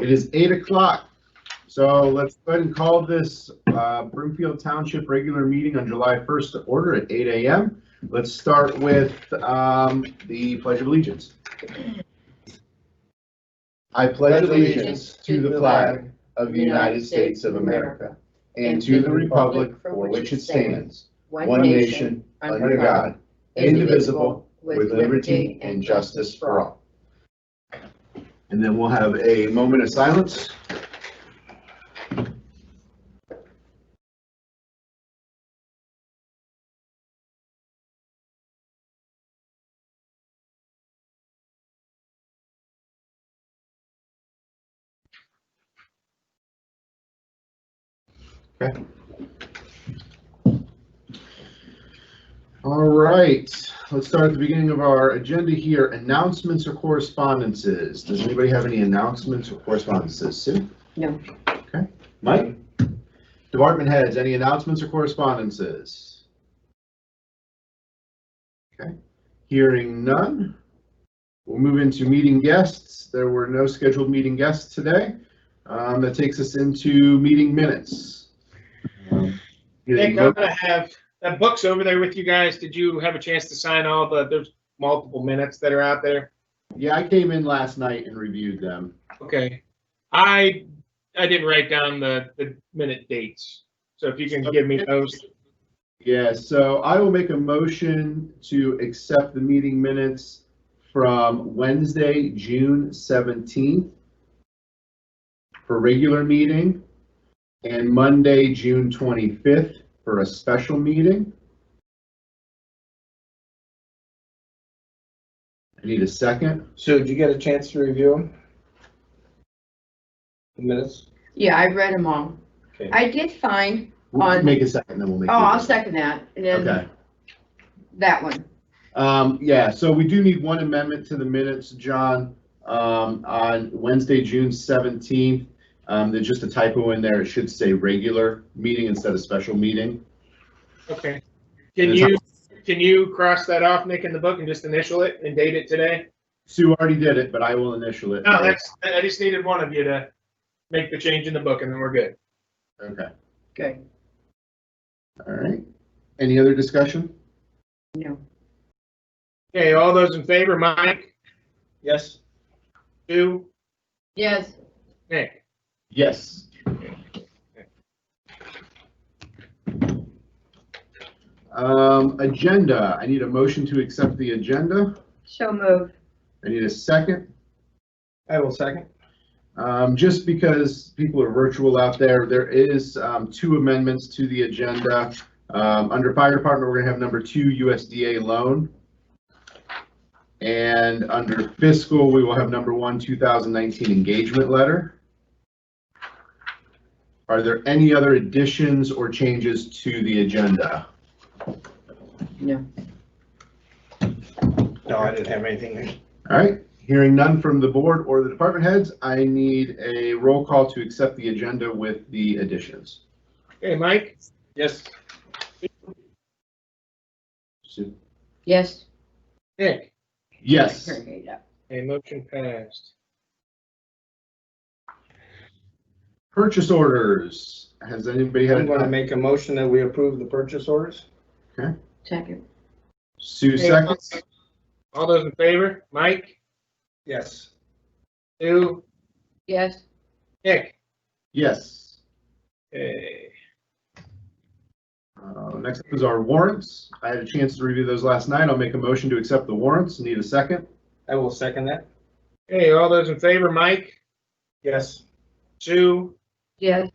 It is 8 o'clock. So let's go ahead and call this Broomfield Township regular meeting on July 1st to order at 8 a.m. Let's start with the Pledge of Allegiance. I pledge allegiance to the flag of the United States of America and to the republic for which it stands, one nation, under God, indivisible, with liberty and justice for all. And then we'll have a moment of silence. Okay. All right, let's start at the beginning of our agenda here. Announcements or correspondences? Does anybody have any announcements or correspondences? Sue? No. Okay. Mike? Department heads, any announcements or correspondences? Okay. Hearing none, we'll move into meeting guests. There were no scheduled meeting guests today. That takes us into meeting minutes. Nick, I'm gonna have that book's over there with you guys. Did you have a chance to sign all there's multiple minutes that are out there? Yeah, I came in last night and reviewed them. Okay. I didn't write down the minute dates. So if you can give me those. Yeah, so I will make a motion to accept the meeting minutes from Wednesday, June 17th for regular meeting and Monday, June 25th for a special meeting. I need a second. So did you get a chance to review them? The minutes? Yeah, I read them all. Okay. I did find We'll on. make a second, then we'll make. Oh, I'll second that, and then Okay. that one. Yeah, so we do need one amendment to the minutes, John. On Wednesday, June 17th, there's just a typo in there. It should say regular meeting instead of special meeting. Okay. Can you cross that off, Nick, in the book and just initial it and date it today? Sue already did it, but I will initial it. No, I just needed one of you to make the change in the book and then we're good. Okay. Okay. All right. Any other discussion? No. Okay, all those in favor, Mike, Yes. Sue, Yes. Nick. Yes. Agenda. I need a motion to accept the agenda. So moved. I need a second. I will second. Just because people are virtual out there, there is 2 amendments to the agenda. Under fire department, we're gonna have number 2 USDA loan. And under fiscal, we will have number 1 2019 engagement letter. Are there any other additions or changes to the agenda? No. No, I didn't have anything there. All right, hearing none from the board or the department heads, I need a roll call to accept the agenda with the additions. Okay, Mike, Yes. Sue? Yes. Nick. Yes. Okay, motion passed. Purchase orders. Has anybody had? I'm going to make a motion that we approve the purchase orders. Okay. Second. Sue seconds. All those in favor, Mike, Yes. Sue, Yes. Nick. Yes. Okay. Next up is our warrants. I had a chance to review those last night. I'll make a motion to accept the warrants. Need a second. I will second that. Okay, all those in favor, Mike, Yes. Sue, Yes.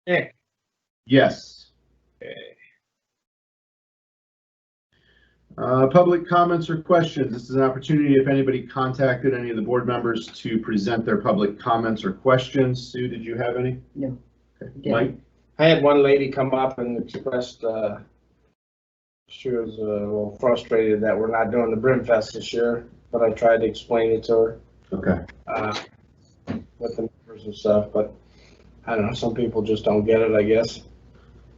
Nick. Yes. Okay. Public comments or questions. This is an opportunity if anybody contacted any of the board members to present their public comments or questions. Sue, did you have any? No. Okay. Yeah. Mike? I had one lady come up and expressed she was a little frustrated that we're not doing the Brimfest this year, but I tried to explain it to her Okay. with the numbers and stuff, but I don't know, some people just don't get it, I guess.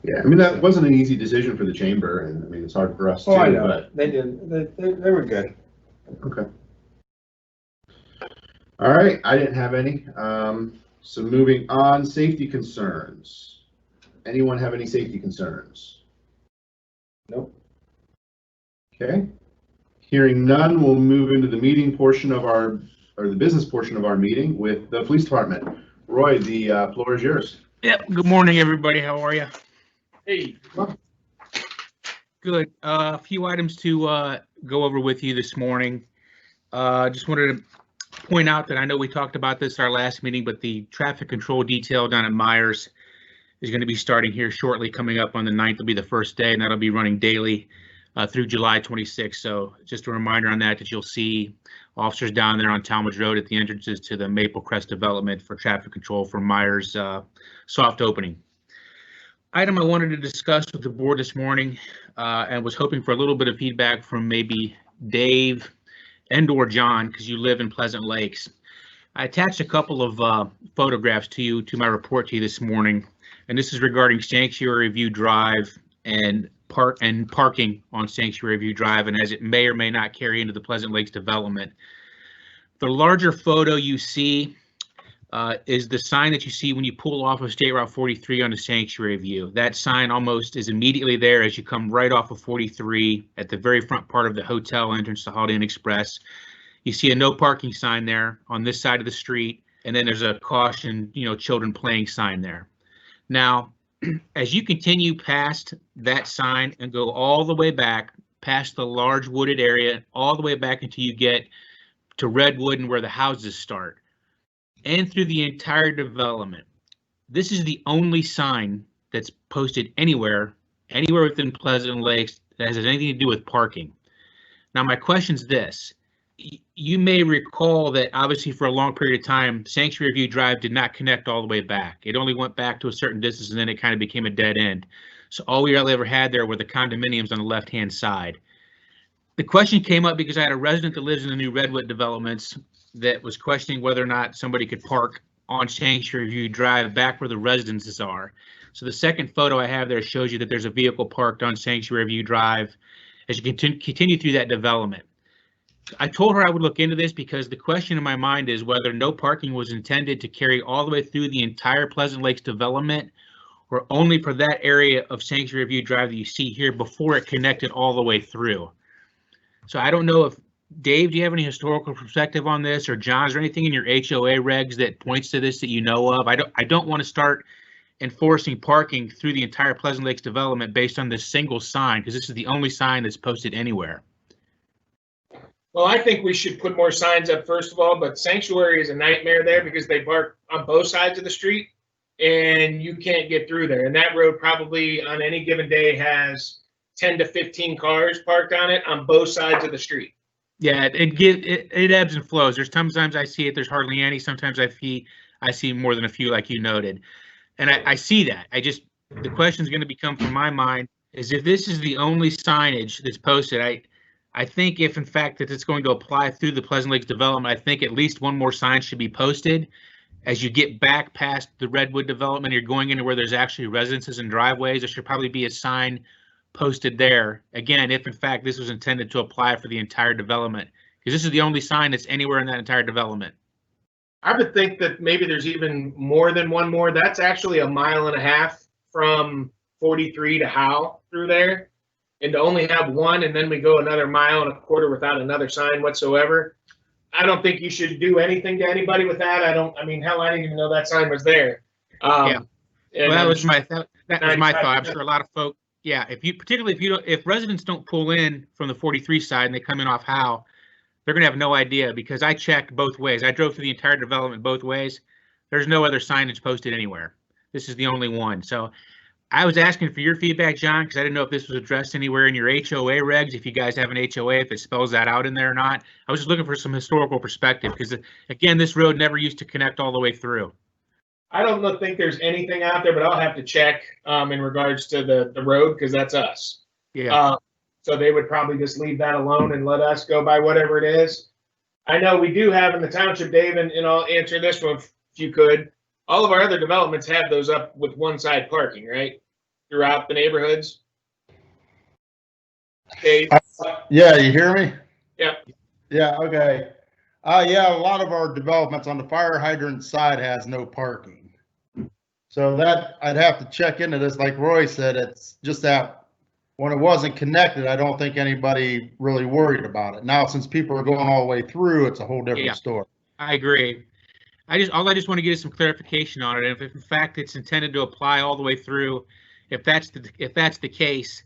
Yeah, I mean, that wasn't an easy decision for the chamber, and I mean, it's hard for us too, Oh, I know, but. they did, they were good. Okay. All right, I didn't have any. So moving on, safety concerns. Anyone have any safety concerns? Nope. Okay. Hearing none, we'll move into the meeting portion of our, or the business portion of our meeting with the police department. Roy, the floor is yours. Yep. Good morning, everybody. How are you? Hey, Good. A few items to go over with you this morning. Just wanted to point out that I know we talked about this at our last meeting, but the traffic control detail down at Myers is going to be starting here shortly. Coming up on the 9th will be the first day, and that'll be running daily through July 26th. So just a reminder on that you'll see officers down there on Talmadge Road at the entrances to the Maple Crest development for traffic control for Myers soft opening. Item I wanted to discuss with the board this morning and was hoping for a little bit of feedback from maybe Dave and or John, because you live in Pleasant Lakes. I attached a couple of photographs to my report to you this morning, and this is regarding Sanctuary View Drive and parking on Sanctuary View Drive, and as it may or may not carry into the Pleasant Lakes development. The larger photo you see is the sign that you see when you pull off of State Route 43 onto Sanctuary View. That sign almost is immediately there as you come right off of 43 at the very front part of the hotel entrance to Holiday Inn Express. You see a no parking sign there on this side of the street, and then there's a caution, children playing sign there. Now, as you continue past that sign and go all the way back past the large wooded area, all the way back until you get to Redwood and where the houses start, and through the entire development, this is the only sign that's posted anywhere within Pleasant Lakes that has anything to do with parking. Now, my question is this. You may recall that obviously for a long period of time, Sanctuary View Drive did not connect all the way back. It only went back to a certain distance and then it kind of became a dead end. So all we really ever had there were the condominiums on the left-hand side. The question came up because I had a resident that lives in the new Redwood developments that was questioning whether or not somebody could park on Sanctuary View Drive back where the residences are. So the second photo I have there shows you that there's a vehicle parked on Sanctuary View Drive as you continue through that development. I told her I would look into this because the question in my mind is whether no parking was intended to carry all the way through the entire Pleasant Lakes development or only for that area of Sanctuary View Drive that you see here before it connected all the way through. So I don't know if, Dave, do you have any historical perspective on this, or John, is there anything in your HOA regs that points to this that you know of? I don't want to start enforcing parking through the entire Pleasant Lakes development based on this single sign, because this is the only sign that's posted anywhere. well, I think we should put more signs up first of all, but Sanctuary is a nightmare there because they park on both sides of the street and you can't get through there. And that road probably on any given day has 10 to 15 cars parked on it on both sides of the street. Yeah, it ebbs and flows. There's sometimes I see it, there's hardly any. Sometimes I see more than a few, like you noted. And I see that. The question is going to become from my mind is if this is the only signage that's posted, I think if in fact that it's going to apply through the Pleasant Lakes development, I think at least one more sign should be posted as you get back past the Redwood development. You're going into where there's actually residences and driveways. There should probably be a sign posted there. Again, if in fact this was intended to apply for the entire development, because this is the only sign that's anywhere in that entire development. I would think that maybe there's even more than one more. That's actually 1.5 miles from 43 to Howe through there. And to only have one and then we go another 1.25 miles without another sign whatsoever. I don't think you should do anything to anybody with that. Hell, I didn't even know that sign was there. Yeah. Well, that was my thought. I'm sure a lot of folks, yeah, if residents don't pull in from the 43 side and they come in off Howe, they're going to have no idea because I checked both ways. I drove through the entire development both ways. There's no other signage posted anywhere. This is the only one. So I was asking for your feedback, John, because I didn't know if this was addressed anywhere in your HOA regs, if you guys have an HOA, if it spells that out in there or not. I was just looking for some historical perspective because, again, this road never used to connect all the way through. I don't think there's anything out there, but I'll have to check in regards to the road because that's us. Yeah. So they would probably just leave that alone and let us go by whatever it is. I know we do have in the township, Dave, and I'll answer this one if you could. All of our other developments have those up with one side parking, right? Throughout the neighborhoods. Dave? Yeah, you hear me? Yep. Yeah, okay. Yeah, a lot of our developments on the fire hydrant side has no parking. So that, I'd have to check into this, like Roy said, it's just that when it wasn't connected, I don't think anybody really worried about it. Now, since people are going all the way through, it's a whole different Yeah. story. I agree. I just want to get some clarification on it. If in fact it's intended to apply all the way through, if that's the case,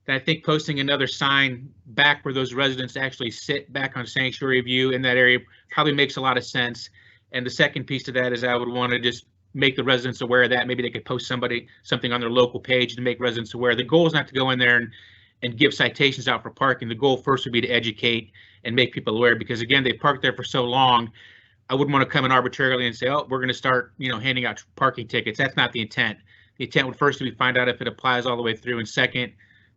then I think posting another sign back where those residents actually sit back on Sanctuary View in that area probably makes a lot of sense. And the second piece to that is I would want to just make the residents aware of that. Maybe they could post something on their local page to make residents aware. The goal is not to go in there and give citations out for parking. The goal first would be to educate and make people aware, because again, they parked there for so long. I wouldn't want to come in arbitrarily and say, oh, we're going to start, handing out parking tickets. That's not the intent. The intent would first be to find out if it applies all the way through, and second,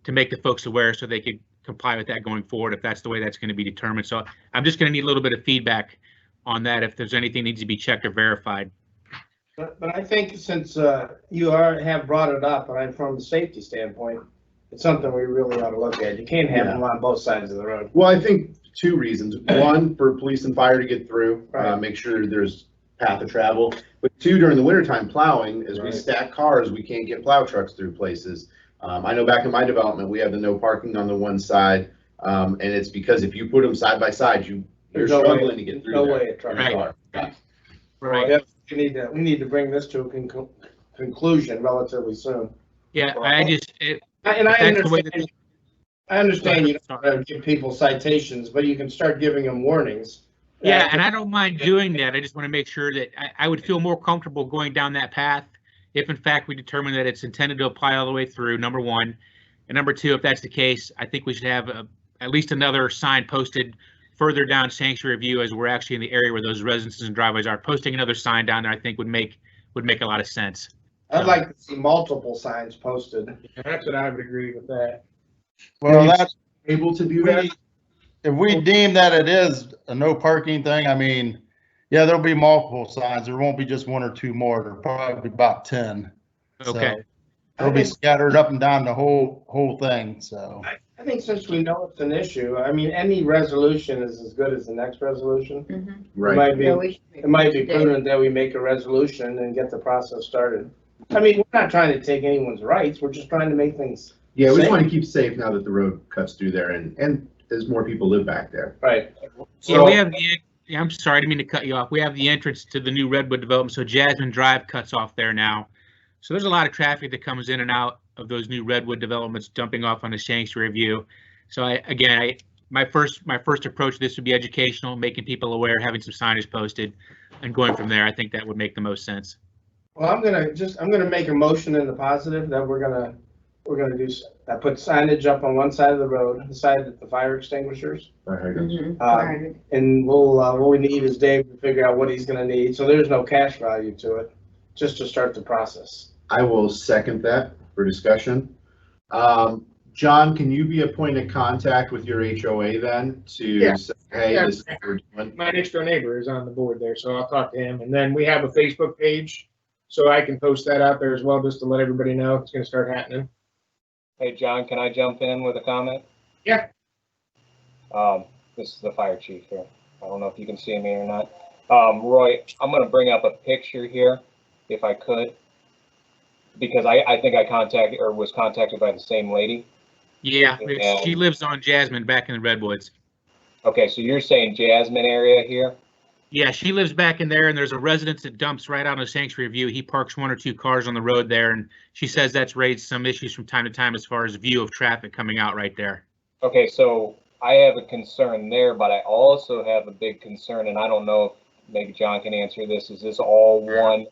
to make the folks aware so they could comply with that going forward if that's the way that's going to be determined. So I'm just going to need a little bit of feedback on that if there's anything that needs to be checked or verified. But I think since you have brought it up, and from the safety standpoint, it's something we really ought to look at. You can't have them on both sides of the road. Well, I think two reasons. One, for police and fire to get through, Right. make sure there's path of travel. But two, during the wintertime plowing, as we Right. stack cars, we can't get plow trucks through places. I know back in my development, we have the no parking on the one side, and it's because if you put them side by side, you're There's no struggling way- to get through no there. way a truck in a Right. car. Yeah. Right. Yes, we need to bring this to a conclusion relatively soon. Yeah, And I I that's the way that understand, I understand you don't Sorry. want to give people citations, but you can start giving them warnings. Yeah, and I don't mind doing that. I just want to make sure that I would feel more comfortable going down that path if in fact we determine that it's intended to apply all the way through, number one. And number two, if that's the case, I think we should have at least another sign posted further down Sanctuary View as we're actually in the area where those residences and driveways are. Posting another sign down there, I think would make a lot of sense. I'd like to see multiple signs posted. That's what I would agree with that. Well, Are you that's, able to do that? if we deem that it is a no parking thing, I mean, yeah, there'll be multiple signs. There won't be just one or two more. There'll probably be about 10. Okay. So they'll be scattered up and down the whole thing, so. I think since we know it's an issue, I mean, any resolution is as good as the next resolution. Mhm. It Right. might be, Yeah, we should make it might be today. prudent that we make a resolution and get the process started. I mean, we're not trying to take anyone's rights, we're just trying to make things Yeah, we just safe. want to keep safe now that the road cuts through there and as more people live back there. Right. Yeah, we have I'm sorry, I didn't mean to cut you off. We have the entrance to the new Redwood development, so Jasmine Drive cuts off there now. So there's a lot of traffic that comes in and out of those new Redwood developments dumping off on the Sanctuary View. So my first approach to this would be educational, making people aware, having some signage posted, and going from there. I think that would make the most sense. Well, I'm gonna make a motion in the positive that we're gonna do, put signage up on one side of the road, the side that the fire extinguishers. Fire hydrants. Mhm. Um, And what we need is Dave to figure out what he's gonna need, so there's no cash value to it, just to start the process. I will second that for discussion. John, can you be a point of contact with your HOA then Yeah. to say, hey, Yeah. this is what we're doing? My next door neighbor is on the board there, so I'll talk to him. And then we have a Facebook page, so I can post that out there as well, just to let everybody know it's gonna start happening. Hey, John, can I jump in with a comment? Yeah. This is the fire chief here. I don't know if you can see me or not. Roy, I'm gonna bring up a picture here, if I could, because I think I was contacted by the same lady. Yeah, And- she lives on Jasmine back in the Redwoods. Okay, so you're saying Jasmine area here? Yeah, she lives back in there, and there's a residence that dumps right out of Sanctuary View. He parks one or two cars on the road there, and she says that's raised some issues from time to time as far as view of traffic coming out right there. Okay, so I have a concern there, but I also have a big concern, and I don't know if maybe John can answer this. Is this all one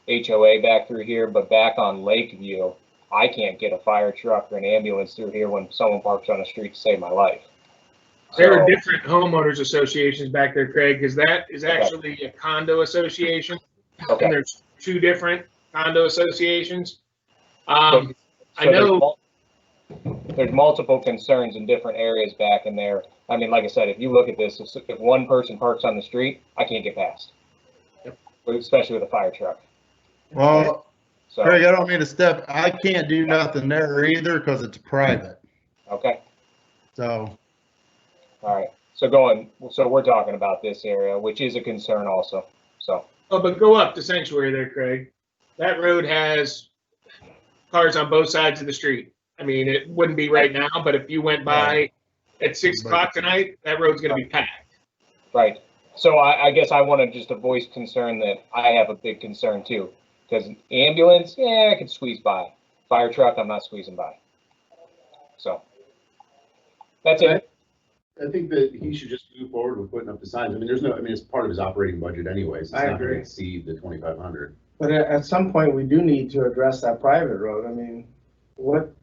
HOA back through here? But back on Lakeview, I can't get a fire truck or an ambulance through here when someone parks on the street to save my life. There are So- different homeowners associations back there, Craig, because that is actually a condo association. Okay. And there's two different condo associations. So I know, there's multiple concerns in different areas back in there. I mean, like I said, if you look at this, if one person parks on the street, I can't get past. Especially with a fire truck. Well, So, Craig, I don't mean to step, I can't do nothing there either because it's private. okay, So, all right. So we're talking about this area, which is a concern also, so. Oh, but go up to Sanctuary there, Craig. That road has cars on both sides of the street. I mean, it wouldn't be right now, but if you went by at 6 o'clock tonight, that road's gonna be packed. Right. So I guess I want to just voice concern that I have a big concern too. Because ambulance, yeah, I can squeeze by. Fire truck, I'm not squeezing by. So that's it. I think that he should just move forward with putting up the signs. I mean, it's part of his operating budget anyways. It's I not gonna agree. exceed the 2,500. But at some point, we do need to address that private road. I mean, what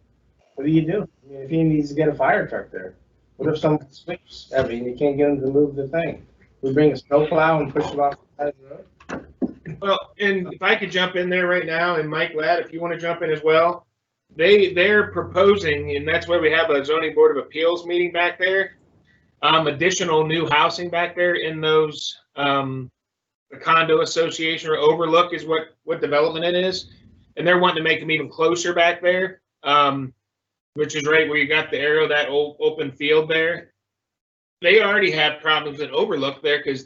do you do? I mean, if he needs to get a fire truck there, what if someone slips? I mean, you can't get him to move the thing. We bring a snowplow and push it off the side of the road? Well, and if I could jump in there right now, and Mike Ladd, if you want to jump in as well, they're proposing, and that's why we have a zoning board of appeals meeting back there. Additional new housing back there in those, the condo association or overlook is what development it is. And they're wanting to make them even closer back there, which is right where you got the arrow, that old open field there. They already have problems at overlook there because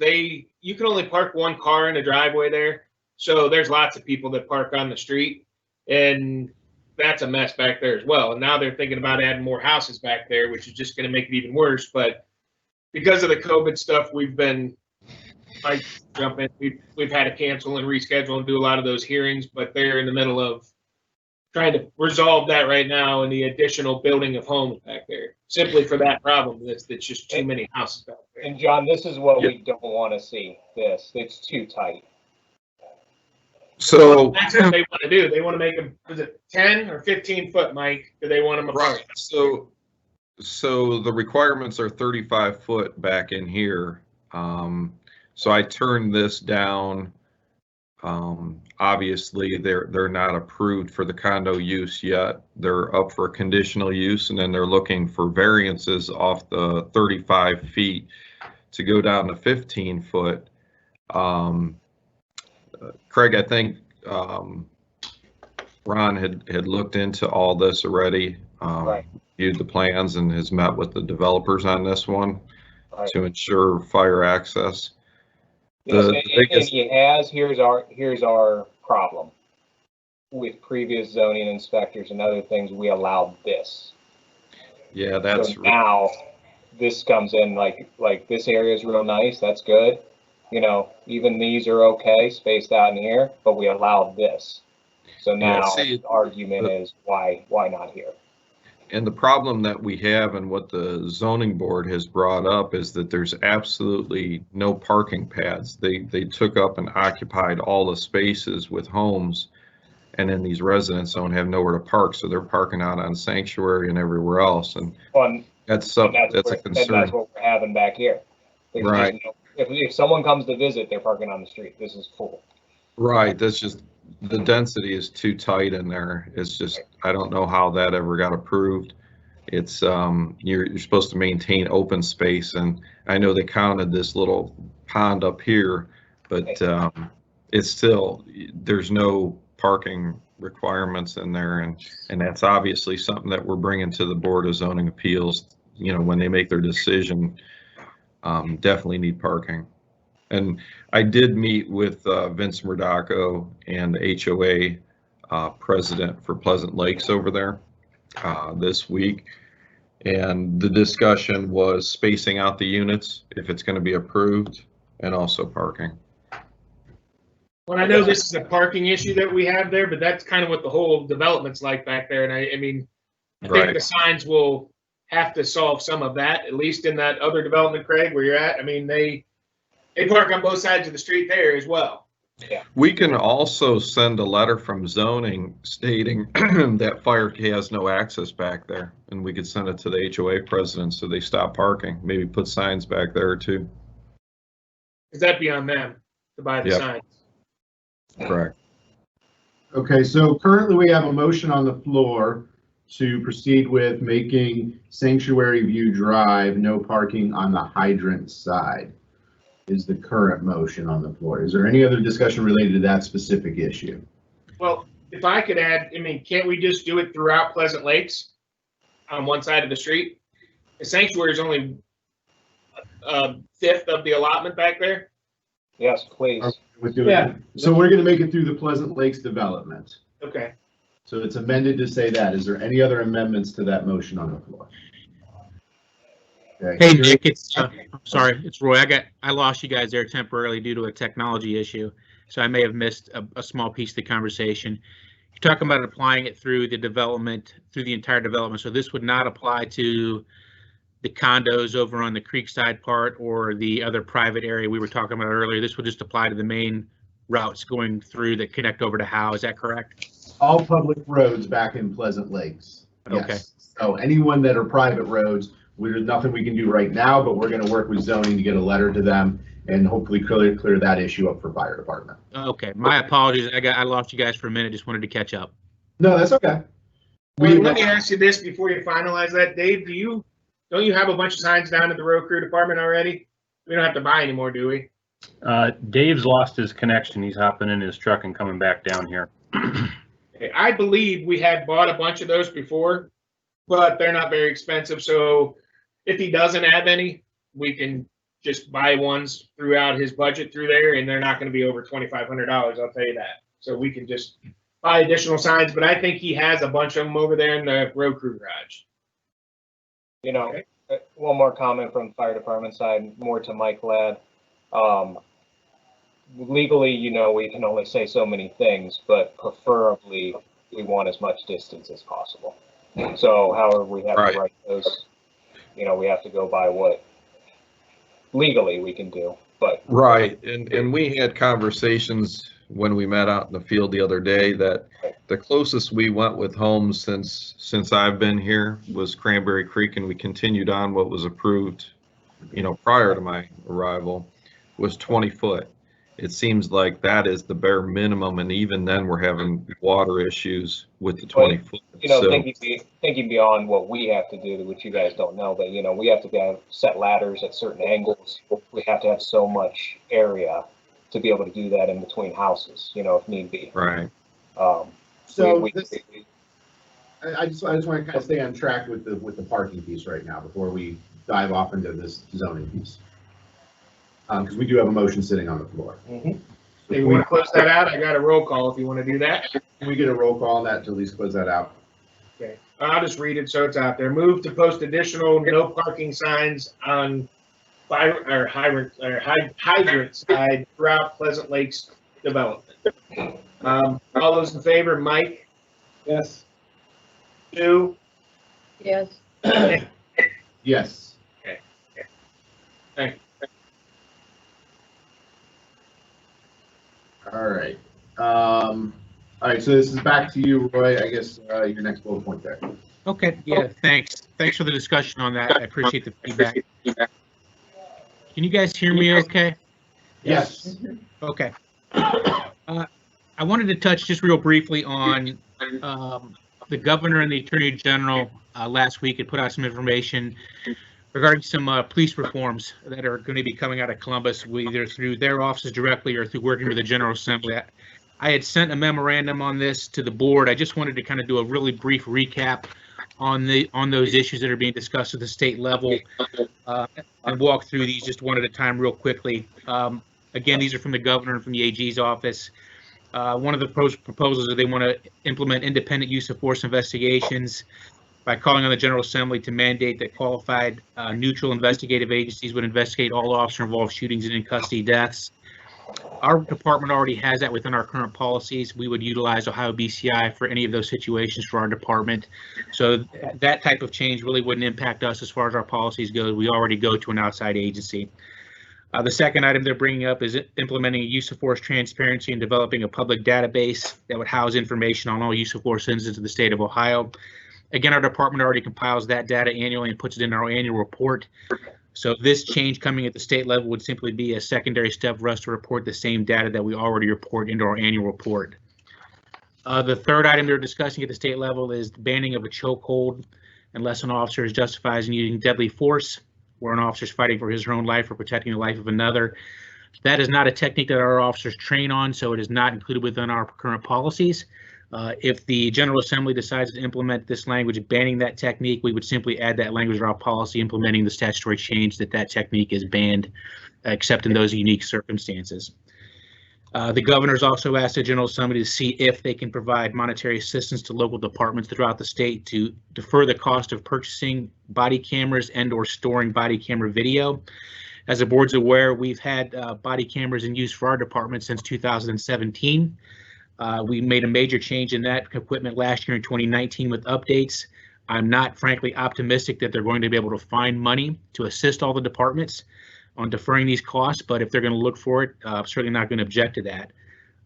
you can only park one car in a driveway there. So there's lots of people that park on the street, and that's a mess back there as well. And now they're thinking about adding more houses back there, which is just going to make it even worse. But because of the COVID stuff, we've been, Mike, jump in, we've had to cancel and reschedule and do a lot of those hearings, but they're in the middle of trying to resolve that right now and the additional building of homes back there, simply for that problem. That's just too many houses back there. And John, this is what we don't want to see. It's too tight. So That's what they want to do. They want to make them, was it 10 or 15 foot, Mike? Do they want them apart? right, so the requirements are 35 foot back in here. So I turned this down. Obviously they're not approved for the condo use yet. They're up for conditional use, and then they're looking for variances off the 35 feet to go down to 15 foot. Craig, I think Ron had looked into all this already, Right. viewed the plans, and has met with the developers on this one Right. to ensure fire access. Yes, The and biggest- he has, here's our problem. With previous zoning inspectors and other things, we allowed this. Yeah, that's So now this comes in like this area is real nice, that's good. You know, even these are okay, spaced out in here, but we allowed this. So now see, the argument is why not here? And the problem that we have, and what the zoning board has brought up, is that there's absolutely no parking pads. They took up and occupied all the spaces with homes, and then these residents don't have nowhere to park, so they're parking out on Sanctuary and everywhere else, and that's a concern. And that's what we're having back here. There's Right. if someone comes to visit, they're parking on the street. This is full. Right, that's just, the density is too tight in there. It's just, I don't know how that ever got approved. It's, you're supposed to maintain open space, and I know they counted this little pond up here, but it's still, there's no parking requirements in there, and that's obviously something that we're bringing to the Board of Zoning Appeals, you know, when they make their decision. Definitely need parking. And I did meet with Vince Murdaco and the HOA president for Pleasant Lakes over there this week. And the discussion was spacing out the units if it's going to be approved, and also parking. Well, I know this is a parking issue that we have there, but that's kind of what the whole development's like back there. And I mean, I think Right. the signs will have to solve some of that, at least in that other development, Craig, where you're at. I mean, they park on both sides of the street there as well. We can also send a letter from zoning stating that fire has no access back there, and we could send it to the HOA president so they stop parking. Maybe put signs back there too. Because that'd be on them to buy the Yep. signs. Correct. Okay, so currently we have a motion on the floor to proceed with making Sanctuary View Drive no parking on the hydrant side, is the current motion on the floor. Is there any other discussion related to that specific issue? Well, if I could add, I mean, can't we just do it throughout Pleasant Lakes on one side of the street? The Sanctuary is only a fifth of the allotment back there? Yes, please. With doing Yeah. it. So we're gonna make it through the Pleasant Lakes development. Okay. So it's amended to say that. Is there any other amendments to that motion on the floor? Okay. Hey, Nick, I'm sorry, it's Roy. I lost you guys there temporarily due to a technology issue, so I may have missed a small piece of the conversation. You're talking about applying it through the development, through the entire development. So this would not apply to the condos over on the Creekside part or the other private area we were talking about earlier. This would just apply to the main routes going through that connect over to Howe. Is that correct? All public roads back in Pleasant Lakes. Yes. Okay. So anyone that are private roads, there's nothing we can do right now, but we're gonna work with zoning to get a letter to them and hopefully clear that issue up for fire department. Okay, my apologies. I lost you guys for a minute. Just wanted to catch up. No, that's okay. Well, let me ask you this before you finalize that, Dave. Don't you have a bunch of signs down at the road crew department already? We don't have to buy any more, do we? Dave's lost his connection. He's hopping in his truck and coming back down here. Okay, I believe we had bought a bunch of those before, but they're not very expensive. So if he doesn't have any, we can just buy ones throughout his budget through there, and they're not going to be over $2,500. I'll tell you that. So we can just buy additional signs, but I think he has a bunch of them over there in the road crew garage. You know, one more comment from the fire department side, more to Mike Ladd. Legally, you know, we can only say so many things, but preferably we want as much distance as possible. So however we have to write those, you know, we have to go by what legally we can do, but. Right, and we had conversations when we met out in the field the other day that the closest we went with homes since I've been here was Cranberry Creek, and we continued on what was approved, you know, prior to my arrival, was 20 foot. It seems like that is the bare minimum, and even then we're having water issues with the 20 foot. You know, so, thinking beyond what we have to do, which you guys don't know, but you know, we have to have set ladders at certain angles. We have to have so much area to be able to do that in between houses, you know, if need be. right. So I just want to kind of stay on track with the parking piece right now before we dive off into this zoning piece. Because we do have a motion sitting on the floor. If you want to close that out, I got a roll call if you want to do that. Can we get a roll call on that to at least close that out? Okay, I'll just read it so it's out there. Move to post additional no parking signs on hydrant side throughout Pleasant Lakes development. All those in favor, Mike? Yes. Sue? Yes. Yes. Okay. Thank you. All right. All right, so this is back to you, Roy. I guess your next bullet point there. Okay, yeah, thanks. Thanks for the discussion on that. I appreciate the feedback. Can you guys hear me okay? Yes. Okay. I wanted to touch just real briefly on the governor and the attorney general last week had put out some information regarding some police reforms that are going to be coming out of Columbus, either through their offices directly or through working with the General Assembly. I had sent a memorandum on this to the board. I just wanted to kind of do a really brief recap on those issues that are being discussed at the state level and walk through these just one at a time real quickly. Again, these are from the governor and from the AG's office. One of the proposals is they want to implement independent use of force investigations by calling on the General Assembly to mandate that qualified neutral investigative agencies would investigate all officer-involved shootings and in-custody deaths. Our department already has that within our current policies. We would utilize Ohio BCI for any of those situations for our department. So that type of change really wouldn't impact us as far as our policies go. We already go to an outside agency. The second item they're bringing up is implementing a use of force transparency and developing a public database that would house information on all use of force incidents in the state of Ohio. Again, our department already compiles that data annually and puts it in our annual report. So this change coming at the state level would simply be a secondary step for us to report the same data that we already report into our annual report. The third item they're discussing at the state level is the banning of a chokehold unless an officer is justified in using deadly force, where an officer is fighting for his or her own life or protecting the life of another. That is not a technique that our officers train on, so it is not included within our current policies. If the General Assembly decides to implement this language banning that technique, we would simply add that language to our policy implementing the statutory change that that technique is banned, except in those unique circumstances. The governor's also asked the General Assembly to see if they can provide monetary assistance to local departments throughout the state to defer the cost of purchasing body cameras and/or storing body camera video. As the board's aware, we've had body cameras in use for our department since 2017. We made a major change in that equipment last year in 2019 with updates. I'm not frankly optimistic that they're going to be able to find money to assist all the departments on deferring these costs, but if they're going to look for it, I'm certainly not going to object to that.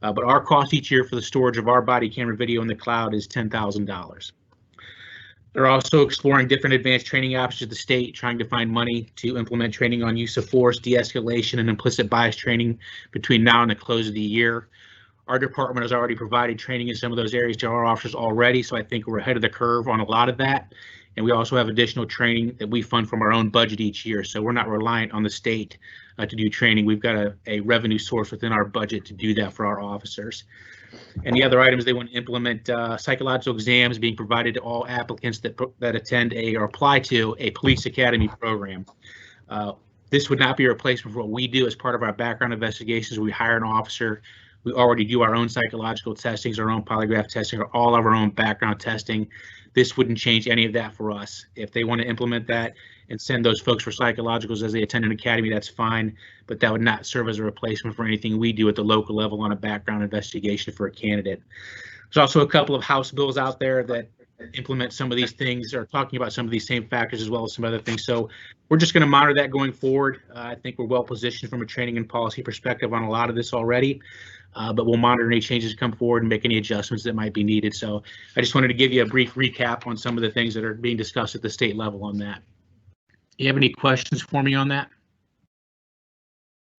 But our cost each year for the storage of our body camera video in the cloud is $10,000. They're also exploring different advanced training options at the state, trying to find money to implement training on use of force, de-escalation, and implicit bias training between now and the close of the year. Our department has already provided training in some of those areas to our officers already, so I think we're ahead of the curve on a lot of that. And we also have additional training that we fund from our own budget each year, so we're not reliant on the state to do training. We've got a revenue source within our budget to do that for our officers. And the other items, they want to implement psychological exams being provided to all applicants that attend or apply to a police academy program. This would not be a replacement for what we do as part of our background investigations. We hire an officer. We already do our own psychological testings, our own polygraph testing, or all of our own background testing. This wouldn't change any of that for us. If they want to implement that and send those folks for psychologicals as they attend an academy, that's fine, but that would not serve as a replacement for anything we do at the local level on a background investigation for a candidate. There's also a couple of House bills out there that implement some of these things, or talking about some of these same factors as well as some other things. So we're just going to monitor that going forward. I think we're well positioned from a training and policy perspective on a lot of this already. But we'll monitor any changes come forward and make any adjustments that might be needed. So I just wanted to give you a brief recap on some of the things that are being discussed at the state level on that. Do you have any questions for me on that?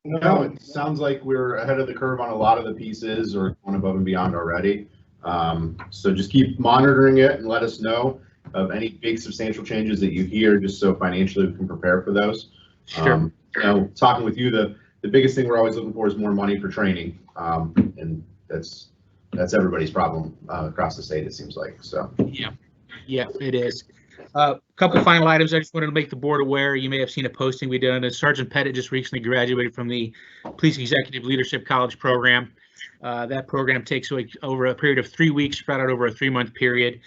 No, it sounds like we're ahead of the curve on a lot of the pieces, or going above and beyond already. So just keep monitoring it and let us know of any big substantial changes that you hear, just so financially we can prepare for those. Sure. Talking with you, the biggest thing we're always looking for is more money for training, and that's everybody's problem across the state, it seems like. So Yeah, it is. A couple final items I just wanted to make the board aware. You may have seen a posting we did on it. Sergeant Pettit just recently graduated from the Police Executive Leadership College program. That program takes over a period of 3 weeks, spread out over a 3-month period.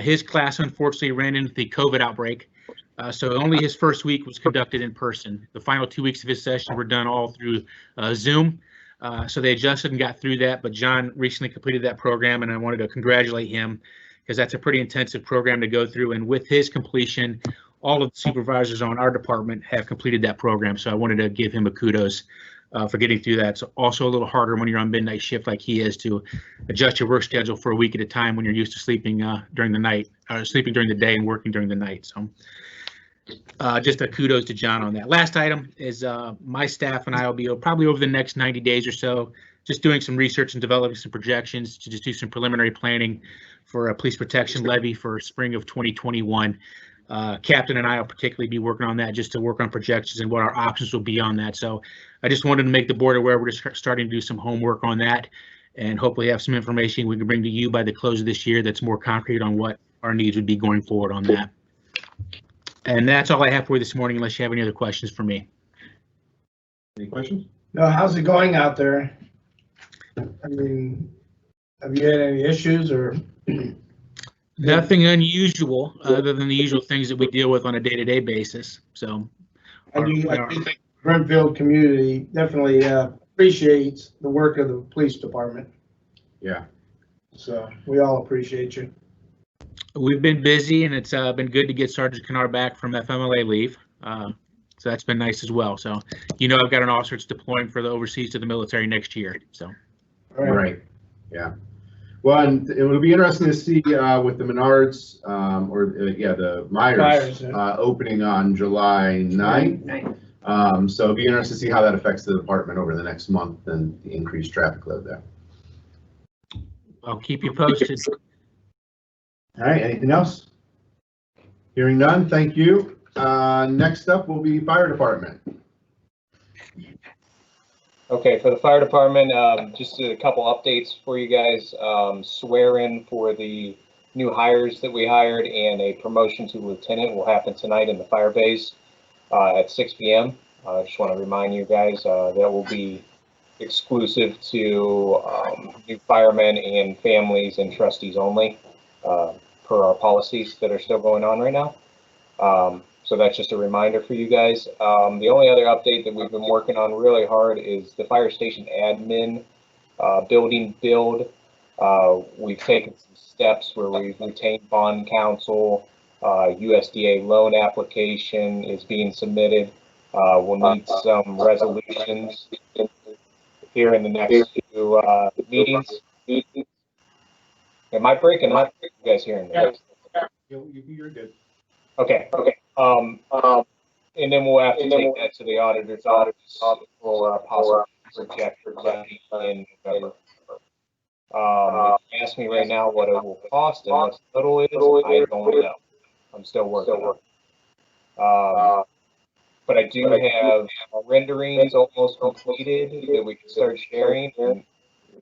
His class unfortunately ran into the COVID outbreak. So only his first week was conducted in person. The final 2 weeks of his session were done all through Zoom. So they adjusted and got through that, but John recently completed that program, and I wanted to congratulate him because that's a pretty intensive program to go through. And with his completion, all of the supervisors on our department have completed that program. So I wanted to give him a kudos for getting through that. It's also a little harder when you're on midnight shift like he is to adjust your work schedule for a week at a time when you're used to sleeping during the night, sleeping during the day and working during the night. So just a kudos to John on that. Last item is my staff and I will be probably over the next 90 days or so just doing some research and developing some projections to just do some preliminary planning for a police protection levy for spring of 2021. Captain and I will particularly be working on that just to work on projections and what our options will be on that. So I just wanted to make the board aware we're just starting to do some homework on that and hopefully have some information we can bring to you by the close of this year that's more concrete on what our needs would be going forward on that. And that's all I have for you this morning, unless you have any other questions for me. any questions? No, how's it going out there? I mean, have you had any issues or? Nothing unusual other than the usual things that we deal with on a day-to-day basis. So I do think the Brimfield community definitely appreciates the work of the police department. Yeah. So we all appreciate you. we've been busy, and it's been good to get Sergeant Kennard back from FMLA leave. So that's been nice as well. So, I've got an officer that's deploying for the overseas to the military next year. So. Right. Yeah. Well, and it'll be interesting to see with the Menards, the Myers opening on July 9th. So it'll be interesting to see how that affects the department over the next month and the increased traffic load there. I'll keep you posted. All right. Anything else? Hearing none. Thank you. Next up will be fire department. Okay, for the fire department, just a couple updates for you guys. Swear in for the new hires that we hired and a promotion to lieutenant will happen tonight in the fire base at 6 p.m. I just want to remind you guys that will be exclusive to new firemen and families and trustees only per our policies that are still going on right now. So that's just a reminder for you guys. The only other update that we've been working on really hard is the fire station admin building build. We've taken some steps where we've retained bond counsel. USDA loan application is being submitted. We'll need some resolutions here in the next few meetings. Am I breaking up? You guys hearing me? You're good. Okay. And then we'll have to take that to the auditor's office for possible projection in November. Ask me right now what it will cost and what the total is. I don't know. I'm still working on it. But I do have renderings almost completed that we can start sharing. And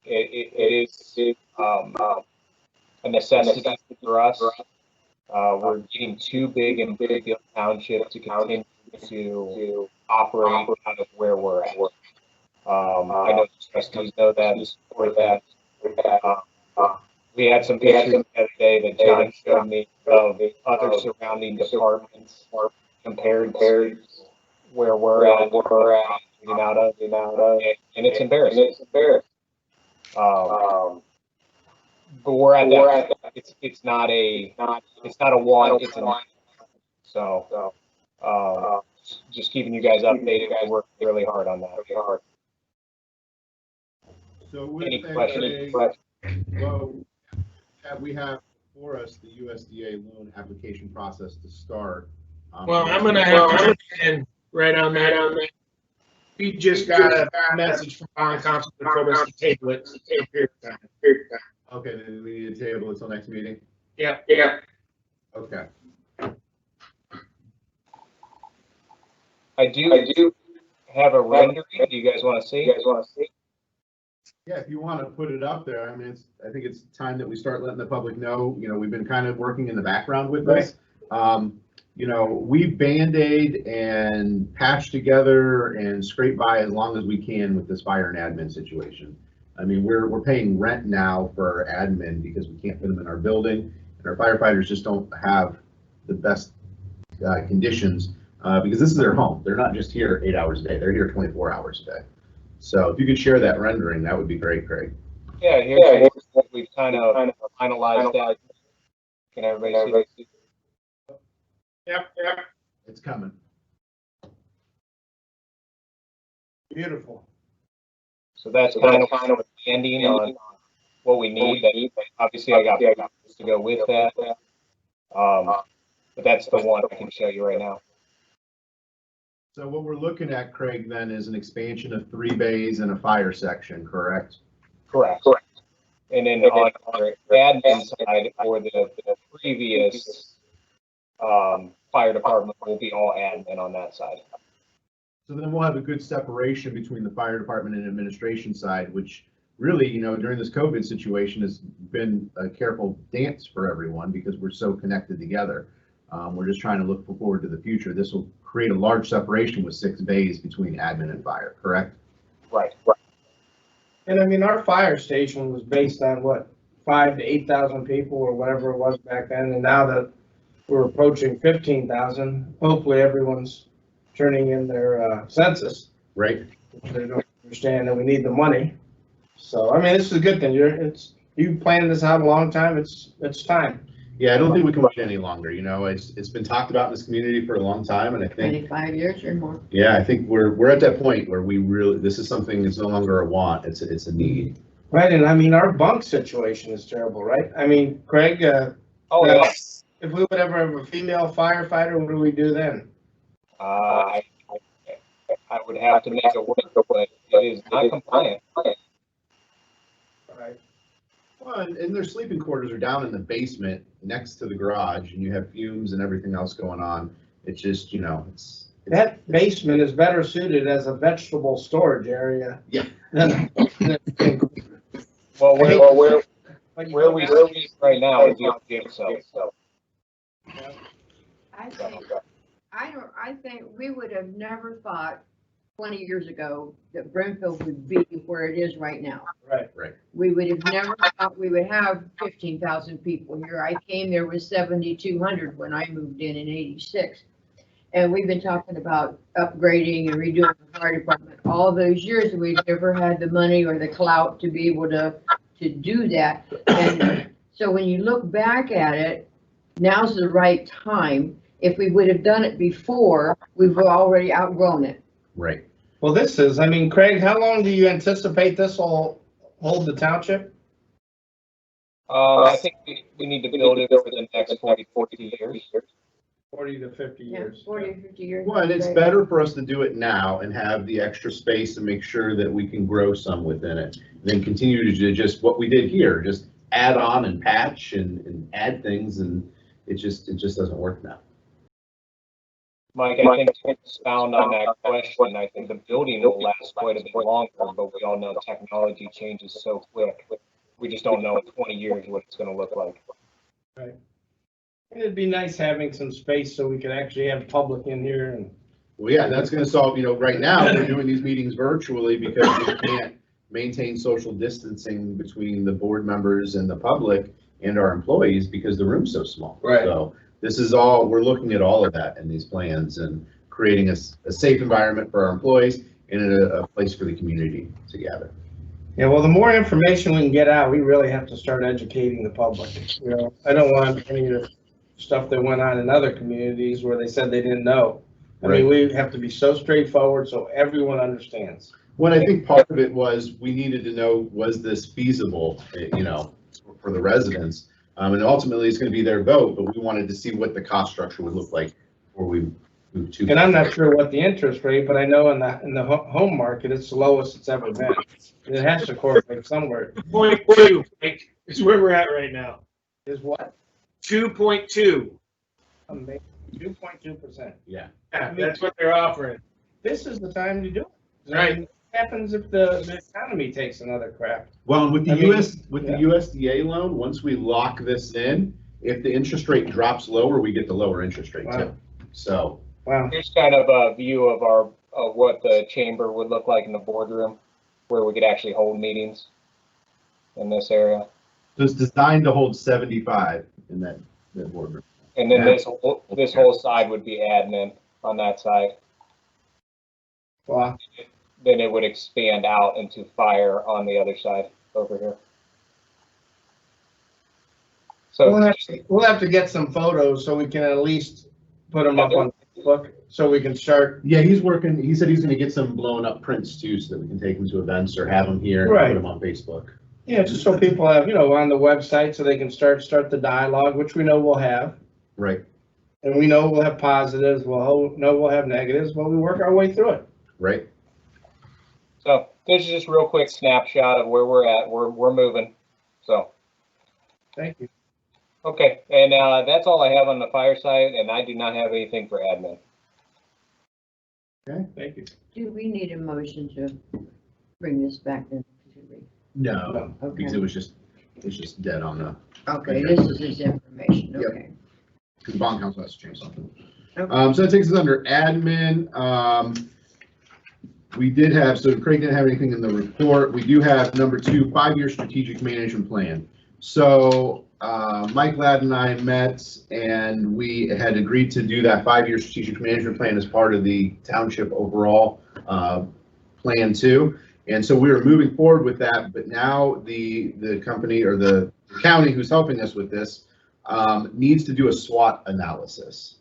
it is a necessity for us. We're getting too big in Big Township to continue to operate out of where we're at. I know the trustees know that and support that. We had some pictures the other day that John showed me of other surrounding departments compared to where we're at, out of, and it's embarrassing. But we're at that. It's not a want, it's a need. So just keeping you guys updated. I worked really hard on that. So with Any that, questions? well, we have for us the USDA loan application process to start. Well, I'm gonna have to jump in right on that. We just got a message from bond counsel that told us to table it. Okay, then we need to table until next meeting. Yeah. Okay. I do have a rendering. Do you guys want to see? Yeah, if you want to put it up there, I mean, I think it's time that we start letting the public know, we've been kind of working in the background with this. We Band-Aid and patch together and scrape by as long as we can with this fire and admin situation. I mean, we're paying rent now for admin because we can't put them in our building, and our firefighters just don't have the best conditions because this is their home. They're not just here 8 hours a day. They're here 24 hours a day. So if you could share that rendering, that would be great, Craig. Yeah, here's what we've kind of finalized that. Can everybody see? Yep. It's coming. Beautiful. So that's kind of ending on what we need. Obviously, I got pictures to go with that. But that's the one I can show you right now. So what we're looking at, Craig, then is an expansion of 3 bays and a fire section, correct? Correct. And then on our admin side, for the previous fire department, will be all admin on that side. So then we'll have a good separation between the fire department and administration side, which really, during this COVID situation has been a careful dance for everyone because we're so connected together. We're just trying to look forward to the future. This will create a large separation with 6 bays between admin and fire, correct? Right. And I mean, our fire station was based on what, 5,000 to 8,000 people or whatever it was back then. And now that we're approaching 15,000, hopefully everyone's turning in their census. Right. They don't understand that we need the money. So, I mean, this is a good thing. You planned this out a long time. It's time. Yeah, I don't think we can wait any longer. It's been talked about in this community for a long time, and I think 25 years or more. Yeah, I think we're at that point where this is something that's no longer a want, it's a need. Right, and I mean, our bunk situation is terrible, right? I mean, Craig, Yeah. if we would ever have a female firefighter, what do we do then? I would have to make it work, but it is not compliant. Right. Well, and their sleeping quarters are down in the basement next to the garage, and you have fumes and everything else going on. It's just, it's That basement is better suited as a vegetable storage area. Yeah. Than, Well, where but you where don't we have- sit right now is your jigsaw. So I think we would have never thought 20 years ago that Brimfield would be where it is right now. Right. We would have never thought we would have 15,000 people here. I came there with 7,200 when I moved in '86. And we've been talking about upgrading and redoing the fire department all those years, and we've never had the money or the clout to be able to do that. And so when you look back at it, now's the right time. If we would have done it before, we've already outgrown it. Right. Well, this is, I mean, Craig, how long do you anticipate this will hold the township? I think we need to build it for the next 40 years. 40 to 50 Yeah, years. 40, 50 years. Well, and it's better for us to do it now and have the extra space and make sure that we can grow some within it. Then continue to do just what we did here, just add on and patch and add things, and it just doesn't work now. Mike, I think to expound on that question, I think the building will last quite a bit longer, but we all know technology changes so quick. We just don't know in 20 years what it's going to look like. Right. It'd be nice having some space so we could actually have public in here and. Well, yeah, that's gonna solve, right now, we're doing these meetings virtually because we can't maintain social distancing between the board members and the public and our employees because the room's so small. Right. So this is all, we're looking at all of that in these plans and creating a safe environment for our employees and a place for the community to gather. Yeah, well, the more information we can get out, we really have to start educating the public. I don't want any of the stuff that went on in other communities where they said they didn't know. I mean, we have to be so straightforward so everyone understands. Well, I think part of it was we needed to know, was this feasible, for the residents? And ultimately it's going to be their vote, but we wanted to see what the cost structure would look like before we move to. And I'm not sure what the interest rate, but I know in the home market, it's the lowest it's ever been. And it has to correlate somewhere. 0.2 is where we're at right now. Is what? 2.2. Amazing. 2.2%. Yeah. Yeah, that's what they're offering. This is the time to do it. Right. I mean, what happens if the economy takes another crap? Well, and with the I mean, the USDA loan, once we lock this in, if the interest rate drops lower, we get the lower interest rate too. So. Wow. Here's kind of a view of what the chamber would look like in the boardroom, where we could actually hold meetings in this area. So it's designed to hold 75 in that boardroom. And then Yeah. this whole side would be admin on that side. Wow. Then it would expand out into fire on the other side over here. So We'll have to get some photos so we can at least put them up on Facebook so we can start. Yeah, he's working. He said he's going to get some blown up prints too, so that we can take them to events or have them here and Right. put them on Facebook. Yeah, just so people have, on the website so they can start the dialogue, which we know we'll have. Right. And we know we'll have positives, we'll have negatives, but we work our way through it. Right. So this is just a real quick snapshot of where we're at. We're moving. So. Thank you. Okay, and that's all I have on the fire side, and I do not have anything for admin. Okay. Thank you. Do we need a motion to bring this back then? No, Okay. because it's just dead on the. Okay, this is his information, Yep. okay. Because bond council has to change something. Okay. So that takes us under admin. We did have, so Craig didn't have anything in the report. We do have number 2, 5-year strategic management plan. So Mike Ladd and I met and we had agreed to do that 5-year strategic management plan as part of the township overall plan too. And so we were moving forward with that, but now the company or the county who's helping us with this needs to do a SWOT analysis.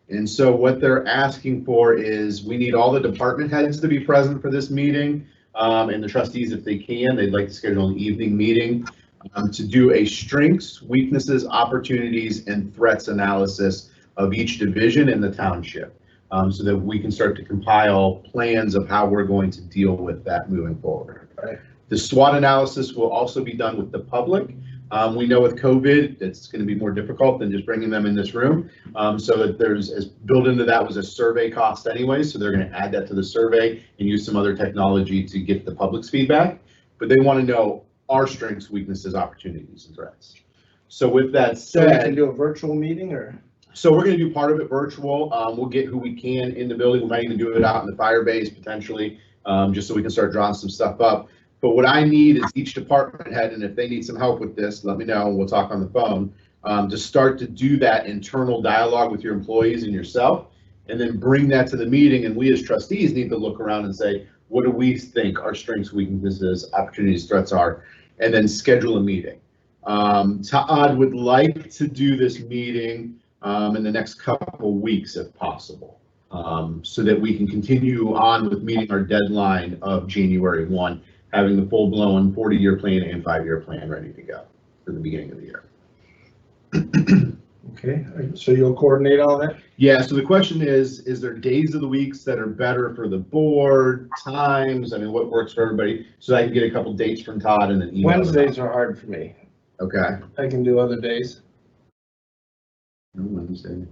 And so what they're asking for is we need all the department heads to be present for this meeting, and the trustees, if they can, they'd like to schedule an evening meeting to do a strengths, weaknesses, opportunities, and threats analysis of each division in the township, so that we can start to compile plans of how we're going to deal with that moving forward. Right. The SWOT analysis will also be done with the public. We know with COVID, it's going to be more difficult than just bringing them in this room. So that there's, as built into that was a survey cost anyway, so they're going to add that to the survey and use some other technology to get the public's feedback. But they want to know our strengths, weaknesses, opportunities, and threats. So with that So we can said, do a virtual meeting or? so we're going to do part of it virtual. We'll get who we can in the building. We might even do it out in the fire base potentially, just so we can start drawing some stuff up. But what I need is each department head, and if they need some help with this, let me know and we'll talk on the phone, to start to do that internal dialogue with your employees and yourself, and then bring that to the meeting. And we as trustees need to look around and say, what do we think our strengths, weaknesses, opportunities, threats are, and then schedule a meeting. Todd would like to do this meeting in the next couple weeks if possible, so that we can continue on with meeting our deadline of January 1, having the full-blown 40-year plan and 5-year plan ready to go for the beginning of the year. Okay, so you'll coordinate all that? Yeah, so the question is there days of the weeks that are better for the board, times? I mean, what works for everybody? So I can get a couple dates from Todd and then email them. Wednesdays are hard for me. Okay. I can do other days. No Wednesday.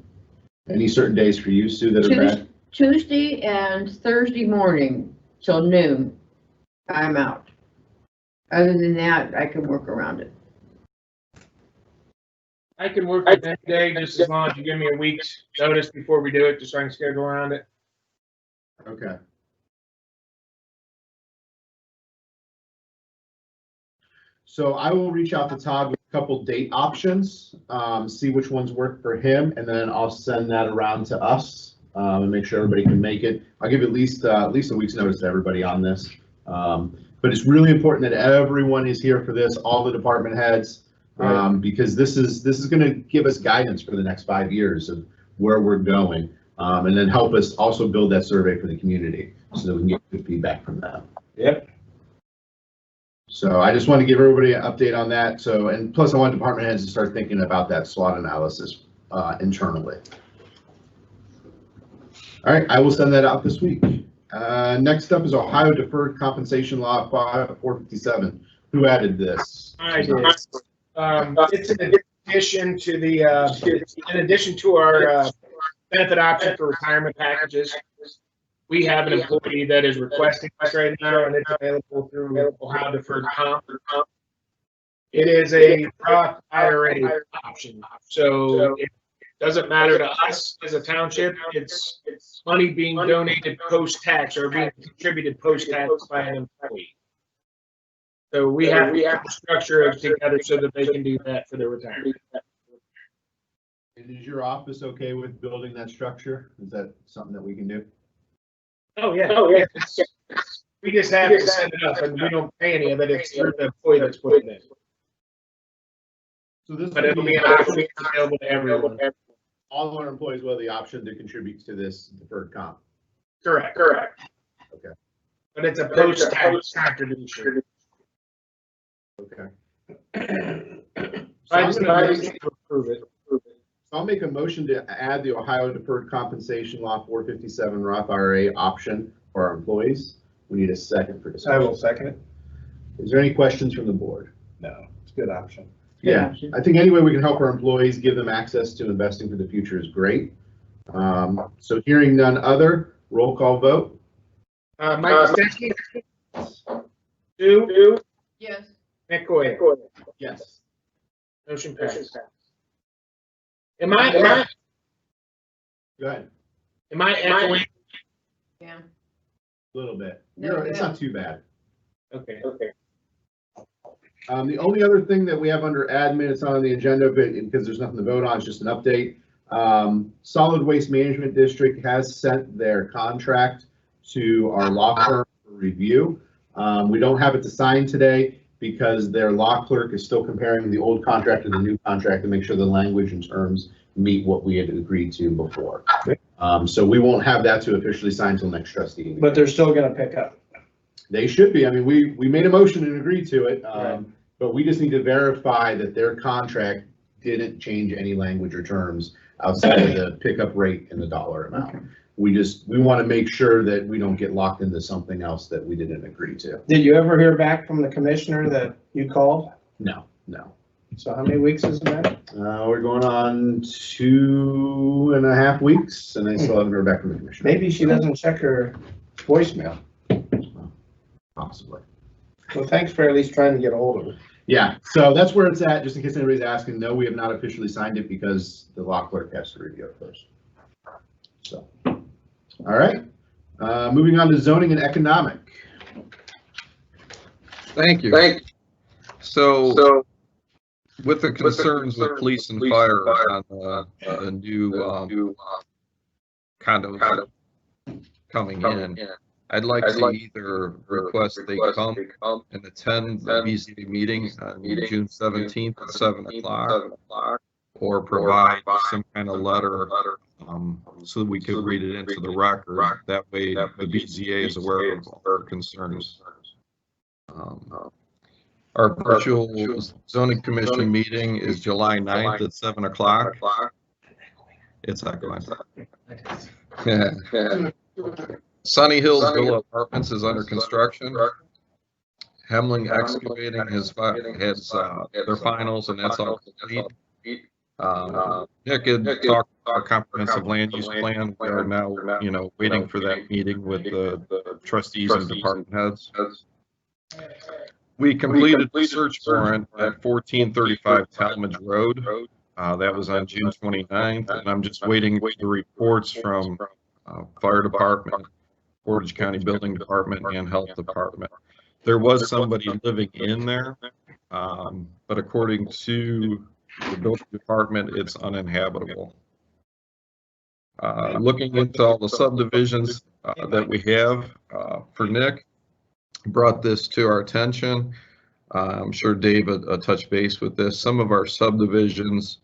Any certain days for you, Sue, that are bad? Tuesday and Thursday morning till noon, I'm out. Other than that, I can work around it. I can work with any day just as long as you give me a week's notice before we do it, just so I can schedule around it. Okay. So I will reach out to Todd with a couple date options, see which ones work for him, and then I'll send that around to us and make sure everybody can make it. I'll give at least a week's notice to everybody on this. But it's really important that everyone is here for this, all the department heads, because this is going to give us guidance for the next 5 years of where we're going, and then help us also build that survey for the community so that we can get good feedback from them. Yep. So I just want to give everybody an update on that. So, and plus I want department heads to start thinking about that SWOT analysis internally. All right, I will send that out this week. Next up is Ohio Deferred Compensation Law 457. Who added this? I did. It's in addition to our benefit option for retirement packages. We have an employee that is requesting this right now, and it's available through Ohio Deferred Comp. It is a Roth IRA option, so it doesn't matter to us as a township. It's money being donated post-tax or being contributed post-tax by an employee. So we have to structure it together so that they can do that for their retirement. And is your office okay with building that structure? Is that something that we can do? Oh, yeah. We just have to set it up, and we don't pay any of it. It's through the employee that's putting it in. So this, But it'll be an option available to everyone. all our employees will have the option to contribute to this deferred comp. Correct. Okay. But it's a post-tax contribution. Okay. So I just need to approve it. I'll make a motion to add the Ohio Deferred Compensation Law 457 Roth IRA option for our employees. We need a second for I discussion. will second it. Is there any questions from the board? No, it's a good option. Yeah, I think any way we can help our employees, give them access to investing for the future is great. So hearing none other, roll call vote. Mike Stensky? Sue? Yes. Nick Coyle? Yes. Motion passes. Am I Go ahead. echoing? Yeah. A little bit. No, It's yeah. not too bad. Okay. The only other thing that we have under admin, it's not on the agenda, but because there's nothing to vote on, it's just an update. Solid Waste Management District has sent their contract to our law firm for review. We don't have it to sign today because their law clerk is still comparing the old contract to the new contract to make sure the language and terms meet what we had agreed to before. So we won't have that to officially sign till next trustee meeting. But they're still gonna pick up. They should be. I mean, we made a motion and agreed to it, Right. but we just need to verify that their contract didn't change any language or terms outside of the pickup rate and the dollar amount. Okay. We want to make sure that we don't get locked into something else that we didn't agree to. Did you ever hear back from the commissioner that you called? No. So how many weeks has it been? We're going on 2.5 weeks, and I still haven't heard back from the commissioner. Maybe she doesn't check her voicemail. Possibly. Well, thanks for at least trying to get a hold of her. Yeah, so that's where it's at, just in case anybody's asking. No, we have not officially signed it because the law clerk has to review it first. So, all right. Moving on to zoning and economic. Thank you. So with the concerns with police and fire on the new condos coming in, I'd like to either request they come and attend the BZA meeting on June 17th at 7 o'clock, or provide some kind of letter so that we could read it into the record. That way the BZA is aware of our concerns. Our virtual zoning commission meeting is July 9th at 7 o'clock. It's not going. Sunny Hills Villa Apartments is under construction. Hemling Excavating has their finals, and that's all complete. Nick had talked about our comprehensive land use plan. We are now, waiting for that meeting with the trustees and department heads. We completed the search warrant at 1435 Talmadge Road. That was on June 29th, and I'm just waiting for the reports from fire department, Portage County Building Department, and Health Department. There was somebody living in there, but according to the building department, it's uninhabitable. Looking into all the subdivisions that we have for Nick, brought this to our attention. I'm sure Dave touched base with this. Some of our subdivisions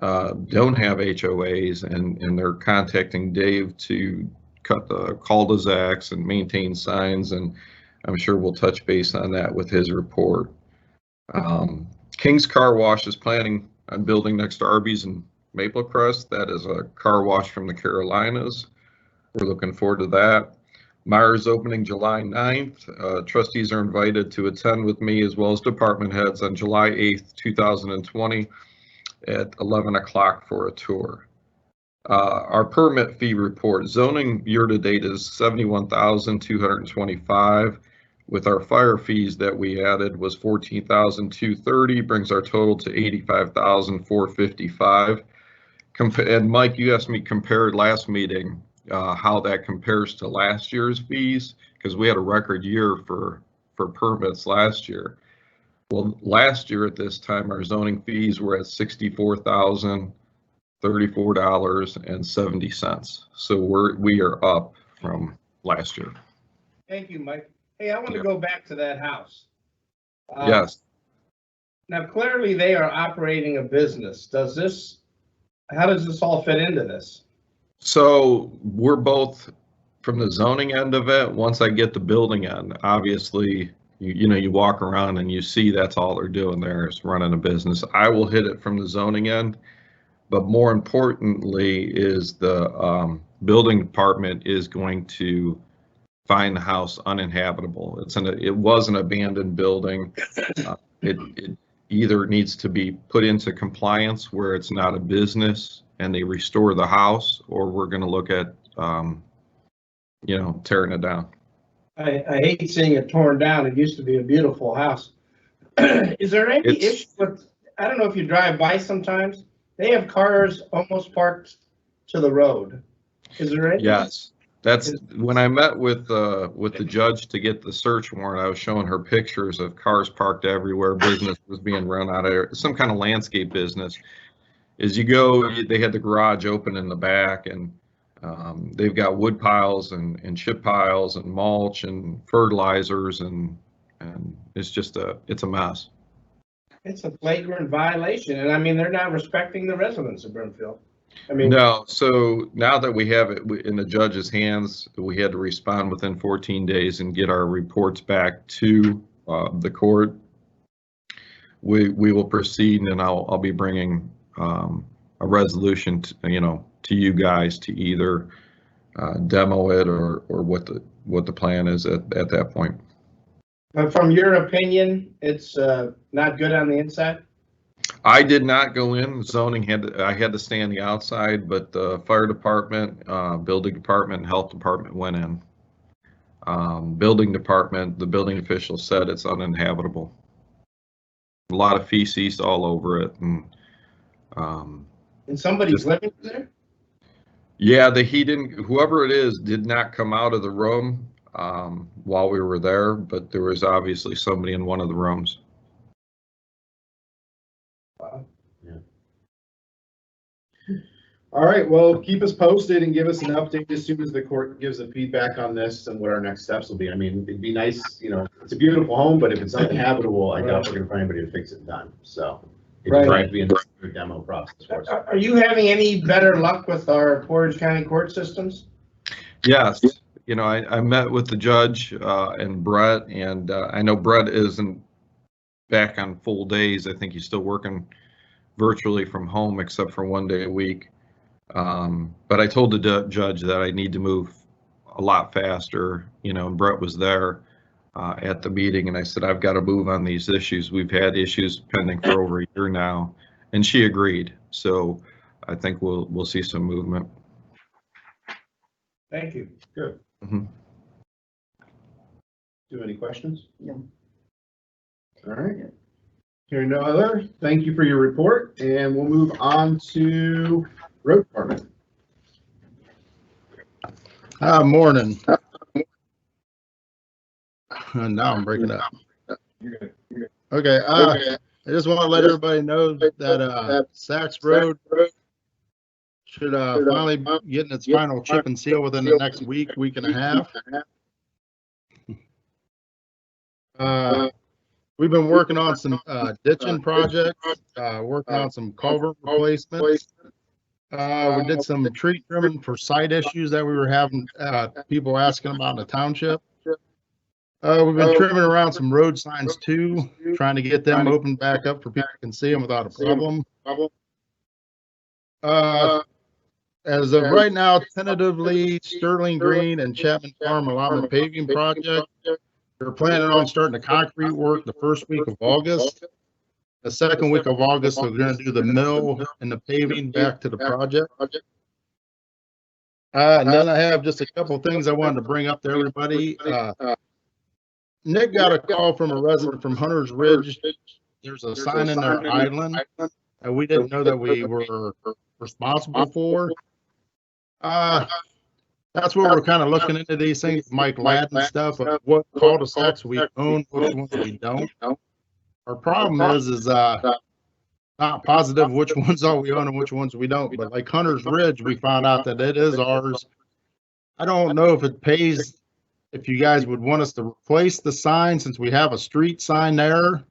don't have HOAs, and they're contacting Dave to cut the cul-de-sacs and maintain signs, and I'm sure we'll touch base on that with his report. King's Car Wash is planning on building next to Arby's in Maple Crest. That is a car wash from the Carolinas. We're looking forward to that. Myers opening July 9th. Trustees are invited to attend with me as well as department heads on July 8th, 2020 at 11 o'clock for a tour. Our permit fee report, zoning year to date is $71,225. With our fire fees that we added was $14,230, brings our total to $85,455. And Mike, you asked me compared last meeting how that compares to last year's fees, because we had a record year for permits last year. Well, last year at this time, our zoning fees were at $64,034.70. So we are up from last year. Thank you, Mike. Hey, I want to go back to that house. Yes. Now, clearly they are operating a business. How does this all fit into this? So we're both from the zoning end of it. Once I get the building end, obviously, you walk around and you see that's all they're doing there is running a business. I will hit it from the zoning end, but more importantly is the building department is going to find the house uninhabitable. It was an abandoned building. It either needs to be put into compliance where it's not a business and they restore the house, or we're going to look at, tearing it down. I hate seeing it torn down. It used to be a beautiful house. Is there any issue with, I don't know if you drive by sometimes, they have cars almost parked to the road. Is there any? Yes. That's when I met with the judge to get the search warrant. I was showing her pictures of cars parked everywhere. Business was being run out of some kind of landscape business. As you go, they had the garage open in the back, and they've got wood piles and chip piles and mulch and fertilizers, and it's just it's a mess. It's a flagrant violation, and I mean they're not respecting the residents of Brimfield. I mean, no. So now that we have it in the judge's hands, we had to respond within 14 days and get our reports back to the court. We will proceed, and I'll be bringing a resolution to you guys to either demo it or what the plan is at that point. But from your opinion, it's not good on the inside? I did not go in. Zoning I had to stay on the outside, but the fire department, building department, and health department went in. Building department, the building official said it's uninhabitable. A lot of feces all over it, and somebody's living there? yeah, whoever it is did not come out of the room while we were there, but there was obviously somebody in one of the rooms. Wow. Yeah. All right, well, keep us posted and give us an update as soon as the court gives a feedback on this and what our next steps will be. I mean, it'd be nice, it's a beautiful home, but if it's uninhabitable, I doubt we're gonna find anybody to fix it and done, so. It just might be a demo process for us. Are you having any better luck with our Portage County court systems? Yes, I met with the judge and Brett, and I know Brett isn't back on full days. I think he's still working virtually from home except for 1 day a week. But I told the judge that I need to move a lot faster, and Brett was there at the meeting, and I said, I've got to move on these issues. We've had issues pending for over a year now, and she agreed. So I think we'll see some movement. Thank you. Good. Mm-hmm. Do you have any questions? No. All right. Hearing no other, thank you for your report, and we'll move on to road department. Morning. Now I'm breaking up. You're good. Okay. I just want to let everybody know that Sachs Road should finally be getting its final chip and seal within the next week and a half. We've been working on some ditching projects, working on some culvert replacements. We did some tree trimming for site issues that we were having people asking about in the township. We've been trimming around some road signs too, trying to get them opened back up for people can see them without a problem. As of right now, tentatively, Sterling Green and Chapman Farm allotment paving project. They're planning on starting the concrete work the first week of August. The second week of August, they're going to do the mill and the paving back to the project. And then I have just a couple of things I wanted to bring up to everybody. Nick got a call from a resident from Hunter's Ridge. There's a sign in their island that we didn't know that we were responsible for. That's where we're kind of looking into these things, Mike Ladd and stuff, of what cul-de-sacs we own, which ones we don't. Our problem is not positive which ones all we own and which ones we don't. But like Hunter's Ridge, we found out that it is ours. I don't know if it pays, if you guys would want us to replace the sign since we have a street sign there,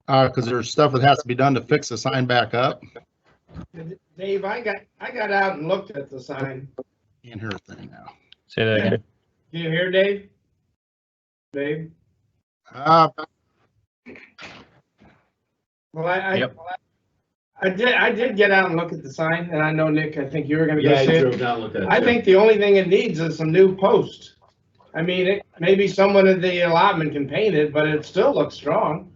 because there's stuff that has to be done to fix the sign back up. Dave, I got out and looked at the sign. Can't hear a thing now. Say that again. Can you hear Dave? Dave? Well, I did get out and look at the sign, and I know, Nick, I think you were going to go see it. I think the only thing it needs is some new posts. I mean, maybe someone in the allotment can paint it, but it still looks strong.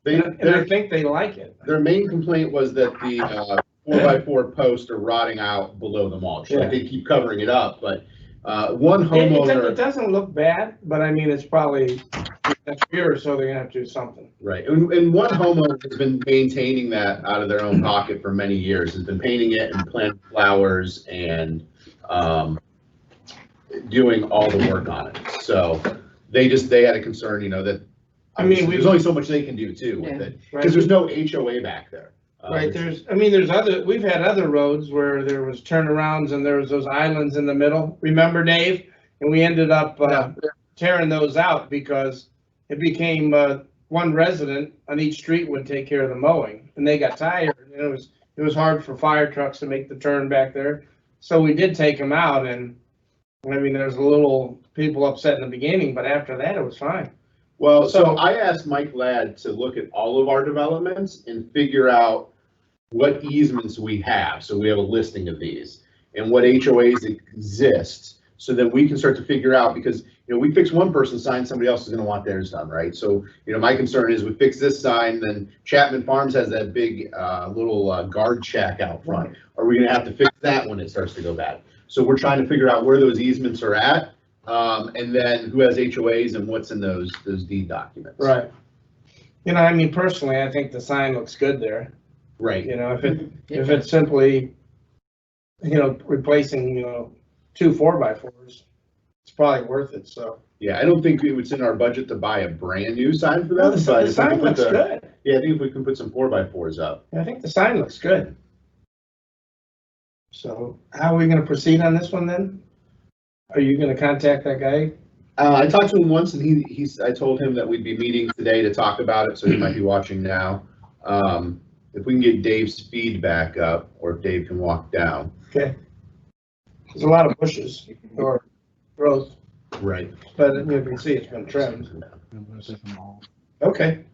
And I think they like it. Their main complaint was that the 4x4 posts are rotting out below the mulch. Like they keep covering it up, but one homeowner. It doesn't look bad, but I mean, it's probably next year or so they're gonna have to do something. Right, and one homeowner has been maintaining that out of their own pocket for many years. Has been painting it and planting flowers and doing all the work on it. So they had a concern, that. I mean, there's only so much they can do too with it because there's no HOA back there. Right. We've had other roads where there was turnarounds and there was those islands in the middle. Remember, Dave? And we ended up tearing those out because it became one resident on each street would take care of the mowing, and they got tired. And it was hard for fire trucks to make the turn back there, so we did take them out. And I mean, there's a little people upset in the beginning, but after that, it was fine. Well, so I asked Mike Ladd to look at all of our developments and figure out what easements we have. So we have a listing of these and what HOAs exist so that we can start to figure out, because you know, we fix one person's sign, somebody else is gonna want theirs done, right? So, you know, my concern is we fix this sign, then Chapman Farms has that big, little guard shack out front. Are we gonna have to fix that when it starts to go bad? So we're trying to figure out where those easements are at, and then who has HOAs and what's in those deed documents. Right. You know, I mean, personally, I think the sign looks good there. Right. You know, if it's simply, you know, replacing, you know, 2 4x4s, it's probably worth it, so. Yeah, I don't think it was in our budget to buy a brand new sign for No, them. the but if we sign can put looks good. Yeah, I think if we can put some 4x4s up. I think the sign looks good. So how are we gonna proceed on this one then? Are you gonna contact that guy? I talked to him once and I told him that we'd be meeting today to talk about it, so he might be watching now. If we can get Dave's feedback up, or if Dave can walk down. Okay. There's a lot of bushes or growth, Right. but you can see it's been trimmed. Okay.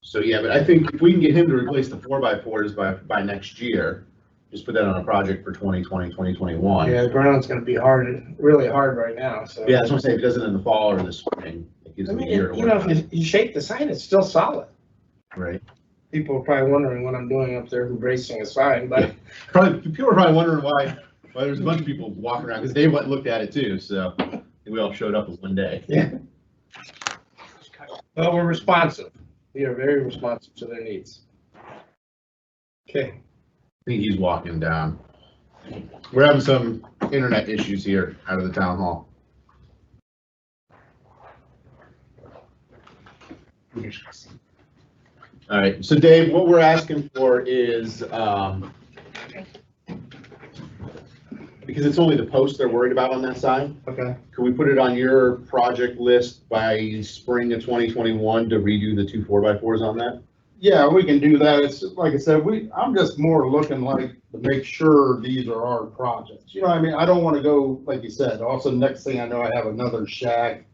So, yeah, but I think if we can get him to replace the 4x4s by next year, just put that on a project for 2020, 2021. Yeah, the ground's gonna be hard, really hard right now, so. Yeah, that's what I'm saying. If it doesn't in the fall or the spring, it gives I them a mean, year to you know, work on if it. you shake the sign, it's still solid. Right. People are probably wondering what I'm doing up there embracing a sign, but People are probably wondering why there's a bunch of people walking around, because they went and looked at it too, so we all showed up with one day. yeah. Well, we're responsive. We are very responsive to their needs. Okay. I think he's walking down. We're having some internet issues here out of the town hall. All right, so Dave, what we're asking for is, because it's only the post they're worried about on that side, Okay. can we put it on your project list by spring of 2021 to redo the 2 4x4s on that? Yeah, we can do that. It's like I said, I'm just more looking like to make sure these are our projects. You know what I mean? I don't want to go, like you said, also next thing I know, I have another shack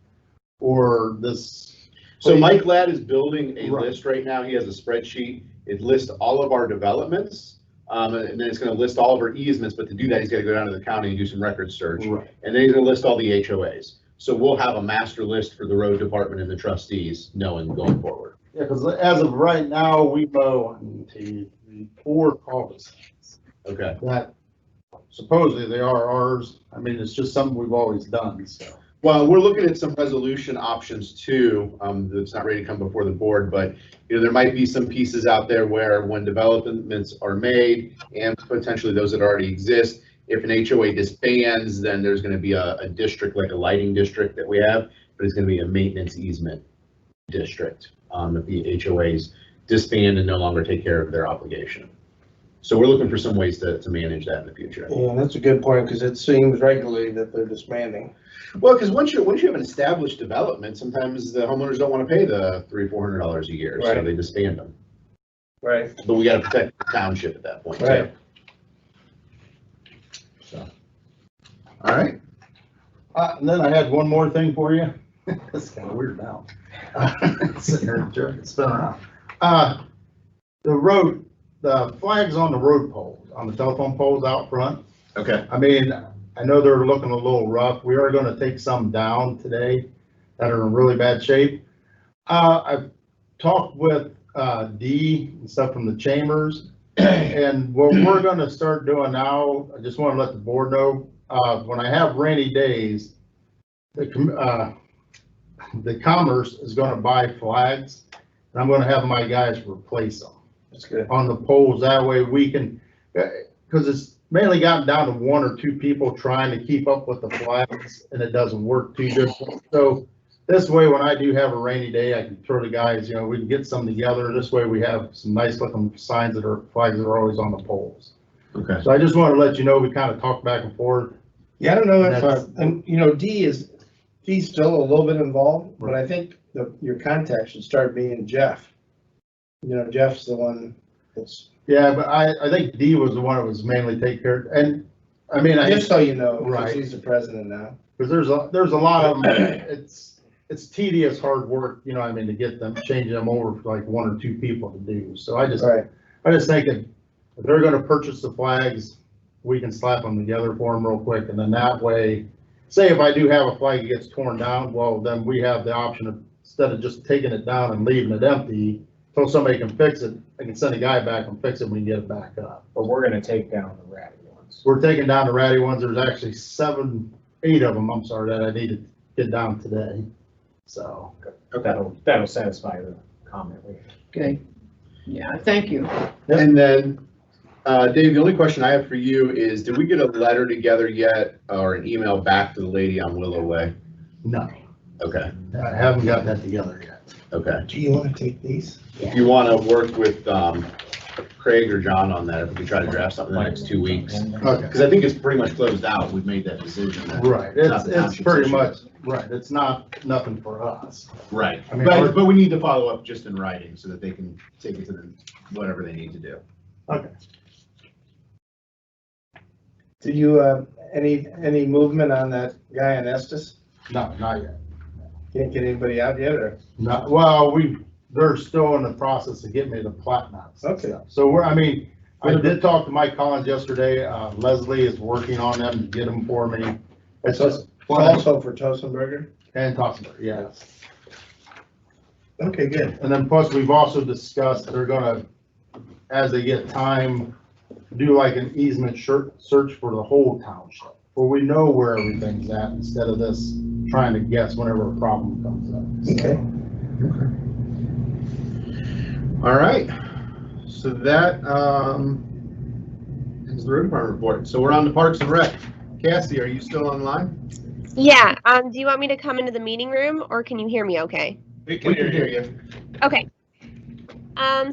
or this. So Mike Ladd is building a Right. list right now. He has a spreadsheet. It lists all of our developments. And then it's gonna list all of our easements, but to do that, he's gotta go down to the county and do some record search. Right. And then he's gonna list all the HOAs. So we'll have a master list for the road department and the trustees knowing going forward. Yeah, because as of right now, we mow 4 cul-de-sacs Okay. that supposedly they are ours. I mean, it's just something we've always done, so. Well, we're looking at some resolution options too, that's not ready to come before the board, but, you know, there might be some pieces out there where when developments are made and potentially those that already exist, if an HOA disbands, then there's gonna be a district, like a lighting district that we have, but it's gonna be a maintenance easement district, if the HOAs disband and no longer take care of their obligation. So we're looking for some ways to manage that in the future. Yeah, that's a good point, because it seems regularly that they're disbanding. Well, because once you have an established development, sometimes the homeowners don't want to pay the $300-400 a year, so Right. they disband them. Right. But we got to protect the township at that point, too. Right. So, all right. And then I had one more thing for you. It's kind of weird now. Sitting here, jerking, spinning around. The flags on the road poles, on the telephone poles out front. Okay. I mean, I know they're looking a little rough. We are gonna take some down today that are in really bad shape. I've talked with Dee and stuff from the chambers, and what we're gonna start doing now, I just wanna let the board know, when I have rainy days, the Commerce is gonna buy flags, and I'm gonna have my guys replace them That's good. on the poles. That way we can, because it's mainly gotten down to 1 or 2 people trying to keep up with the flags, and it doesn't work too good. So this way, when I do have a rainy day, I can throw the guys, you know, we can get some together. This way we have some nice looking signs that are flags that are always on the poles. Okay. So I just want to let you know, we kind of talked back and forth. Yeah, I don't know if, That's- and you know, Dee's still a little bit involved, but I think your contact should start being Jeff. You know, Jeff's the one that's, Yeah, but I think Dee was the one that was mainly take care of, and I mean, just so you know, because Right. he's the president now. because there's a lot of them, it's tedious, hard work, you know what I mean, to get them, changing them over for like 1 or 2 people to do. So I just think if they're gonna purchase the flags, we can slap them together for them real quick, and then that way, say if I do have a flag that gets torn down, well, then we have the option of, instead of just taking it down and leaving it empty, until somebody can fix it, I can send a guy back and fix it when we get it back up. But we're gonna take down the ratty ones. We're taking down the ratty ones. There's actually 8 of them, I'm sorry, that I need to get down today. So. That'll satisfy the comment. Okay. Yeah, thank you. And then, Dave, the only question I have for you is, did we get a letter together yet or an email back to the lady on Willow Way? No, Okay, I haven't gotten that together yet. okay. Do you wanna take these? If you want to work with Craig or John on that, if we can try to draft something in the next 2 weeks. Okay. Because I think it's pretty much closed out. We've made that decision. that Right, not it's the township's pretty issue. much, right, it's nothing for us. Right, I mean, but we need to follow up just in writing so that they can take it to whatever they need to do. Okay. Did you, any movement on that guy in Estes? No, not yet. Can't get anybody out yet, or? Not, well, they're still in the process of getting me the plat maps. and Okay. stuff. So I did talk to Mike Collins yesterday. Leslie is working on them to get them for me. It's just. Also for Tosenberger? And Tossenberg, yes. Okay, good. And then plus, we've also discussed, they're gonna, as they get time, do like an easement search for the whole township, where we know where everything's at, instead of this trying to guess whenever a problem comes up. Okay. All right, so that is the road department report. So we're on to Parks and Rec. Cassie, are you still online? Yeah, do you want me to come into the meeting room or can you hear me okay? We can hear you. Okay.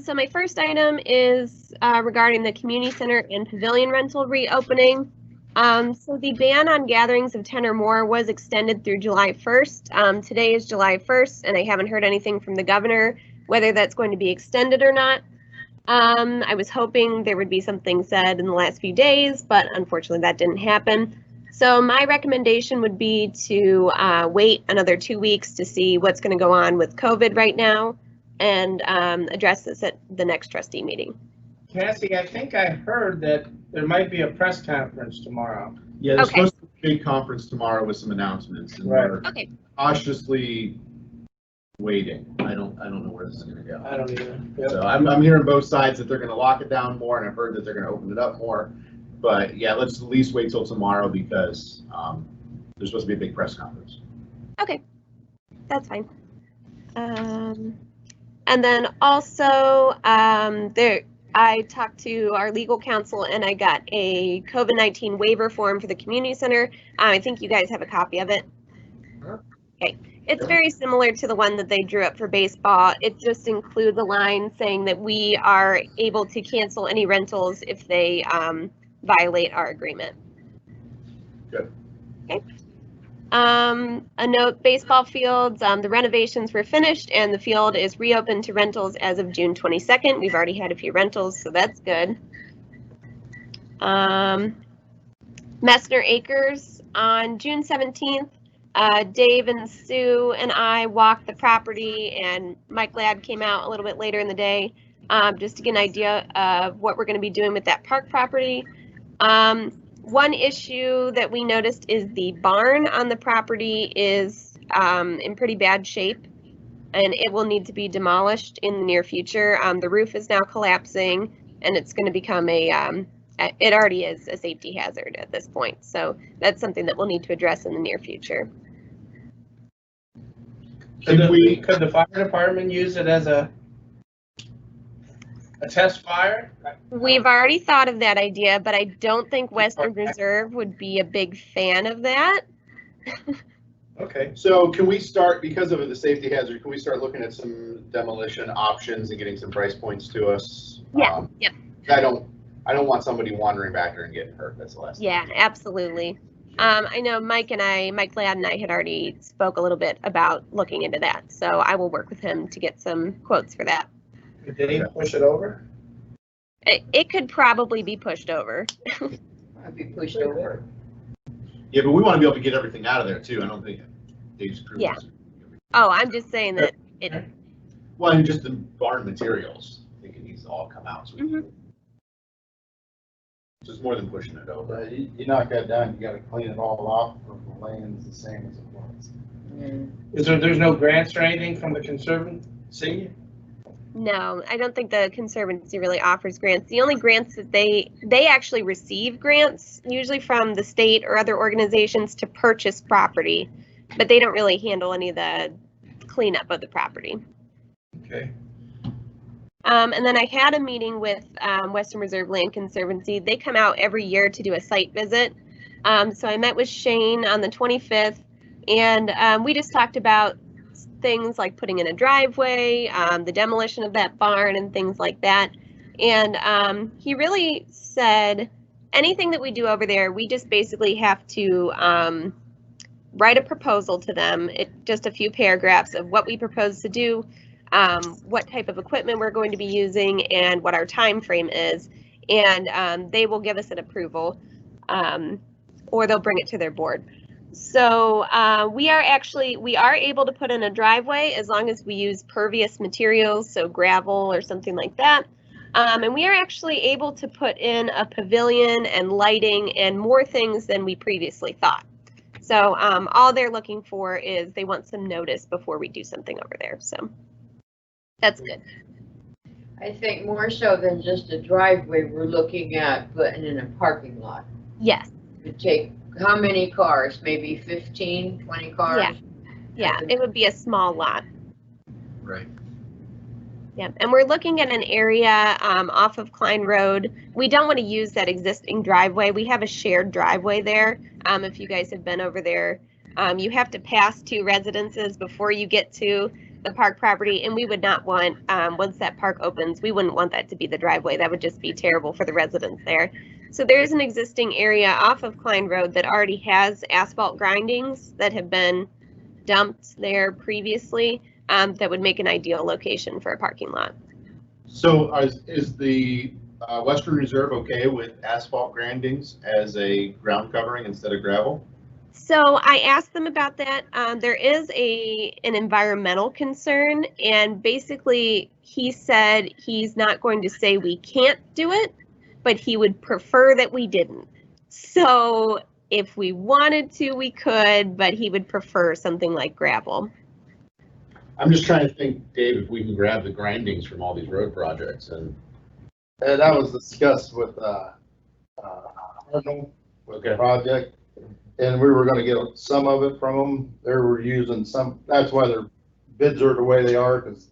So my first item is regarding the community center and pavilion rental reopening. So the ban on gatherings of 10 or more was extended through July 1st. Today is July 1st and I haven't heard anything from the governor whether that's going to be extended or not. I was hoping there would be something said in the last few days, but unfortunately that didn't happen. So my recommendation would be to wait another 2 weeks to see what's going to go on with COVID right now and address this at the next trustee meeting. Cassie, I think I heard that there might be a press conference tomorrow. Yeah, there's Okay. supposed to be a big conference tomorrow with some announcements, and Right. we're Okay. cautiously waiting. I don't know where this is gonna go. I don't either. Yep. So I'm hearing both sides that they're gonna lock it down more, and I've heard that they're gonna open it up more. But yeah, let's at least wait till tomorrow because there's supposed to be a big press conference. Okay, that's fine. And then also, I talked to our legal counsel and I got a COVID-19 waiver form for the community center. I think you guys have a copy of it. Okay, it's very similar to the one that they drew up for baseball. It just includes a line saying that we are able to cancel any rentals if they violate our agreement. Good. Okay. A note, baseball fields, the renovations were finished and the field is reopened to rentals as of June 22nd. We've already had a few rentals, so that's good. Messner Acres, on June 17th, Dave and Sue and I walked the property and Mike Ladd came out a little bit later in the day just to get an idea of what we're going to be doing with that park property. One issue that we noticed is the barn on the property is in pretty bad shape and it will need to be demolished in the near future. The roof is now collapsing and it's going to become it already is a safety hazard at this point. So that's something that we'll need to address in the near future. Could the fire department use it as a test fire? We've already thought of that idea, but I don't think Western Reserve would be a big fan of that. Okay. So can we start, because of the safety hazard, can we start looking at some demolition options and getting some price points to us? Yeah, yep. I don't want somebody wandering back there and getting hurt. That's the last thing. Yeah, absolutely. I know Mike Ladd and I had already spoke a little bit about looking into that. So I will work with him to get some quotes for that. Could they push it over? It could probably be pushed over. I'd be pushed over. Yeah, but we want to be able to get everything out of there too. I don't think Dave's crew. Yeah. Oh, I'm just saying that it. Well, and just the barn materials. I think it needs to all come out. So we can Just more than pushing it over. But you knock that down, you gotta clean it all off, or the land's the same as it was. There's no grants or anything from the Conservancy? No, I don't think the Conservancy really offers grants. The only grants that they actually receive grants, usually from the state or other organizations to purchase property, but they don't really handle any of the cleanup of the property. Okay. And then I had a meeting with Western Reserve Land Conservancy. They come out every year to do a site visit. So I met with Shane on the 25th, and we just talked about things like putting in a driveway, the demolition of that barn and things like that. And he really said anything that we do over there, we just basically have to write a proposal to them, just a few paragraphs of what we propose to do, what type of equipment we're going to be using, and what our time frame is. And they will give us an approval, or they'll bring it to their board. So we are able to put in a driveway as long as we use pervious materials, so gravel or something like that. And we are actually able to put in a pavilion and lighting and more things than we previously thought. So all they're looking for is they want some notice before we do something over there. So that's good. I think more so than just a driveway, we're looking at putting in a parking lot. Yes. It would take how many cars? Maybe 15, 20 cars? Yeah, it would be a small lot. Right. Yeah, and we're looking at an area off of Klein Road. We don't want to use that existing driveway. We have a shared driveway there. If you guys have been over there, you have to pass 2 residences before you get to the park property, and we would not want, once that park opens, we wouldn't want that to be the driveway. That would just be terrible for the residents there. So there's an existing area off of Klein Road that already has asphalt grindings that have been dumped there previously. That would make an ideal location for a parking lot. So is the Western Reserve okay with asphalt grindings as a ground covering instead of gravel? So I asked them about that. There is an environmental concern, and basically he said he's not going to say we can't do it, but he would prefer that we didn't. So if we wanted to, we could, but he would prefer something like gravel. I'm just trying to think, Dave, if we can grab the grindings from all these road projects and. That was discussed with Arnold, with the project, and we were gonna get some of it from them. They were using some, that's why their bids are the way they are, because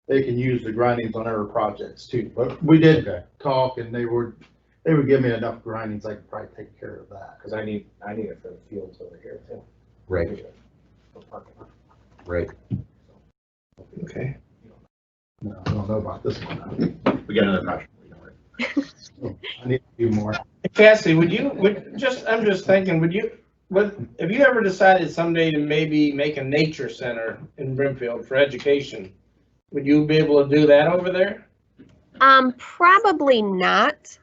they can use the grindings on other projects too. But we did talk, and they would give me enough grindings, I could probably take care of that. Cause I need it for the fields over here too. Right. Right. Okay. No, I don't know about this one. We got another project. I need to do more. Cassie, I'm just thinking, have you ever decided someday to maybe make a nature center in Brimfield for education? Would you be able to do that over there? Probably not.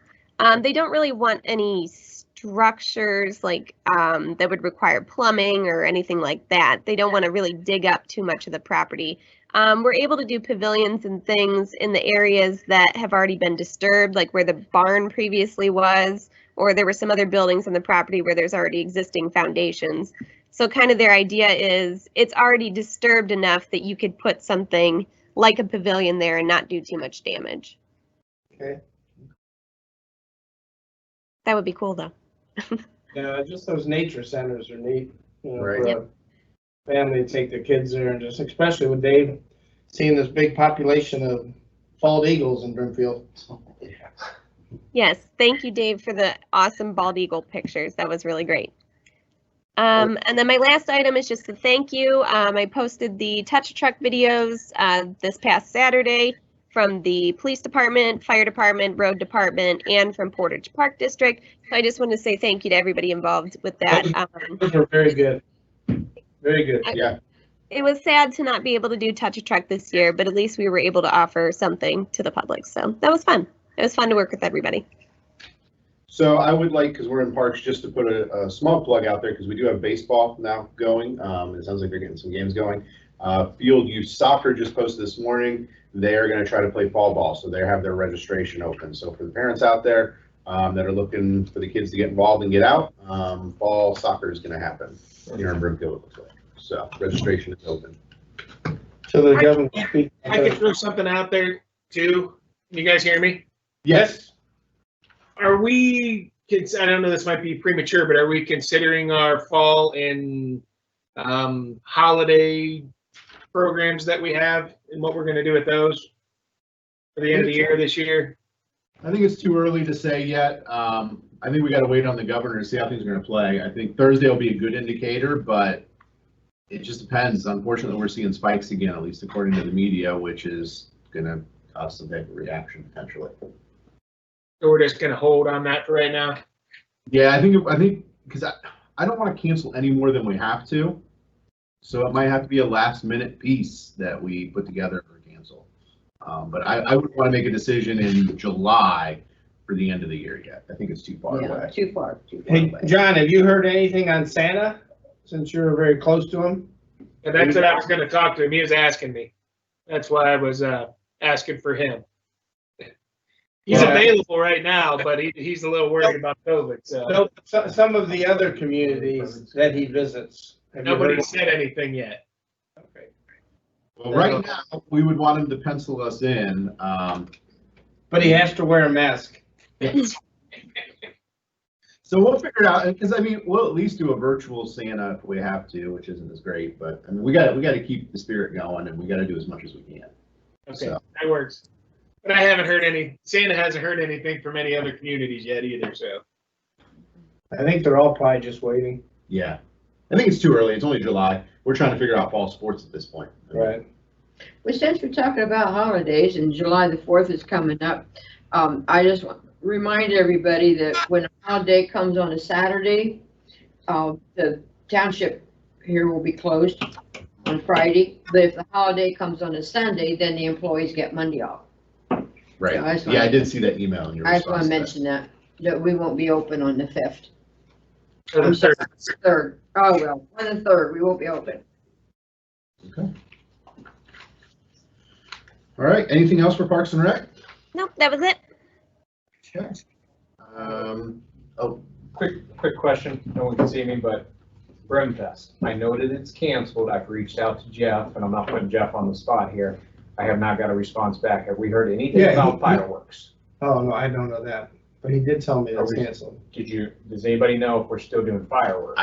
They don't really want any structures like that would require plumbing or anything like that. They don't want to really dig up too much of the property. We're able to do pavilions and things in the areas that have already been disturbed, like where the barn previously was, or there were some other buildings on the property where there's already existing foundations. So kind of their idea is it's already disturbed enough that you could put something like a pavilion there and not do too much damage. Okay. That would be cool though. Yeah, just those nature centers are neat, you know, Right. for a family to take their kids there, and just especially with Dave seeing this big population of bald eagles in Brimfield. Yes, thank you, Dave, for the awesome bald eagle pictures. That was really great. And then my last item is just a thank you. I posted the touch a truck videos this past Saturday from the police department, fire department, road department, and from Portage Park District. So I just wanted to say thank you to everybody involved with that. Those were very good. Very good. Yeah. It was sad to not be able to do touch a truck this year, but at least we were able to offer something to the public. So that was fun. It was fun to work with everybody. So I would like, because we're in parks, just to put a small plug out there, because we do have baseball now going. It sounds like they're getting some games going. Field Youth Soccer just posted this morning. They are going to try to play fall ball, so they have their registration open. So for the parents out there, that are looking for the kids to get involved and get out. Fall soccer is going to happen here in Brookfield, it looks like. So registration is open. So the government speak. I could throw something out there too. You guys hear me? Yes. Are we, I don't know, this might be premature, but are we considering our fall and holiday programs that we have and what we're going to do with those for the end of the year this year? I think it's too early to say yet. I think we got to wait on the governor to see how things are going to play. I think Thursday will be a good indicator, but it just depends. Unfortunately, we're seeing spikes again, at least according to the media, which is going to cause some type of reaction potentially. So we're just going to hold on that for right now? Yeah, I think because I don't want to cancel any more than we have to. So it might have to be a last minute piece that we put together for cancel. But I wouldn't want to make a decision in July for the end of the year yet. I think it's too far away. Too far Hey, away. John, have you heard anything on Santa, since you're very close to him? And that's what I was going to talk to him. He was asking me. That's why I was asking for him. He's available right now, but he's a little worried about COVID. So Some of the other communities that he visits. Have you nobody heard? said anything yet. Okay. Well, right now, we would want him to pencil us in. But he has to wear a mask. So we'll figure it out, because I mean, we'll at least do a virtual Santa if we have to, which isn't as great, but I mean, we got to keep the spirit going, and we got to do as much as we can. Okay, So. that works. But I haven't heard Santa hasn't heard anything from any other communities yet either, so. I think they're all probably just waiting. Yeah, I think it's too early. It's only July. We're trying to figure out fall sports at this point. Right. Well, since we're talking about holidays and July the 4th is coming up, I just want to remind everybody that when a holiday comes on a Saturday, the township here will be closed on Friday. But if the holiday comes on a Sunday, then the employees get Monday off. Right. So Yeah, I did see that email in your I just want response. to mention that we won't be open on the 5th. So the I'm sorry, third. 3rd. Oh, well, on the 3rd, we won't be open. Okay. All right. Anything else for Parks and Rec? Nope, that was it. Okay. Quick question, no one can see me, but Brimfest, I noted it's canceled. I've reached out to Jeff, and I'm not putting Jeff on the spot here. I have not got a response back. Have we heard anything about fireworks? Oh, no, I don't know that. But he did tell me it's canceled. Does anybody know if we're still doing fireworks?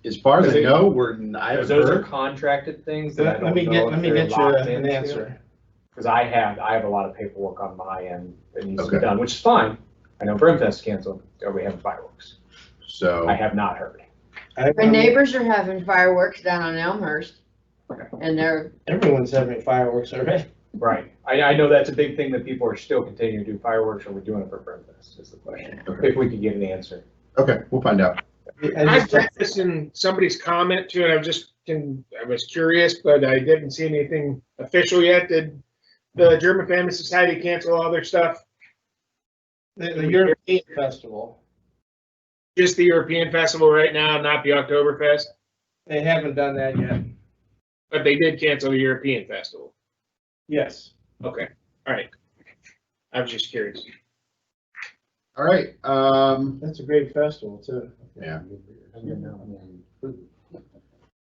As far as I know, I those are contracted things that I don't know Let me get you an answer. Because I have a lot of paperwork on my end that needs to be done, which is fine. I know Brimfest canceled. Are we having fireworks? So I have not heard. My neighbors are having fireworks down on Elmhurst. And everyone's having fireworks already. Right. I know that's a big thing that people are still continuing to do fireworks, or we're doing it for Brimfest is the question. Okay. If we could get an answer. Okay, we'll find out. I read this in somebody's comment too, and I was curious, but I didn't see anything official yet. Did the German Family Society cancel all their stuff? The European Festival. Just the European Festival right now, not the Oktoberfest? They haven't done that yet. But they did cancel the European Festival. Yes. Okay, all right. I was just curious. All right. That's a great festival too. Yeah.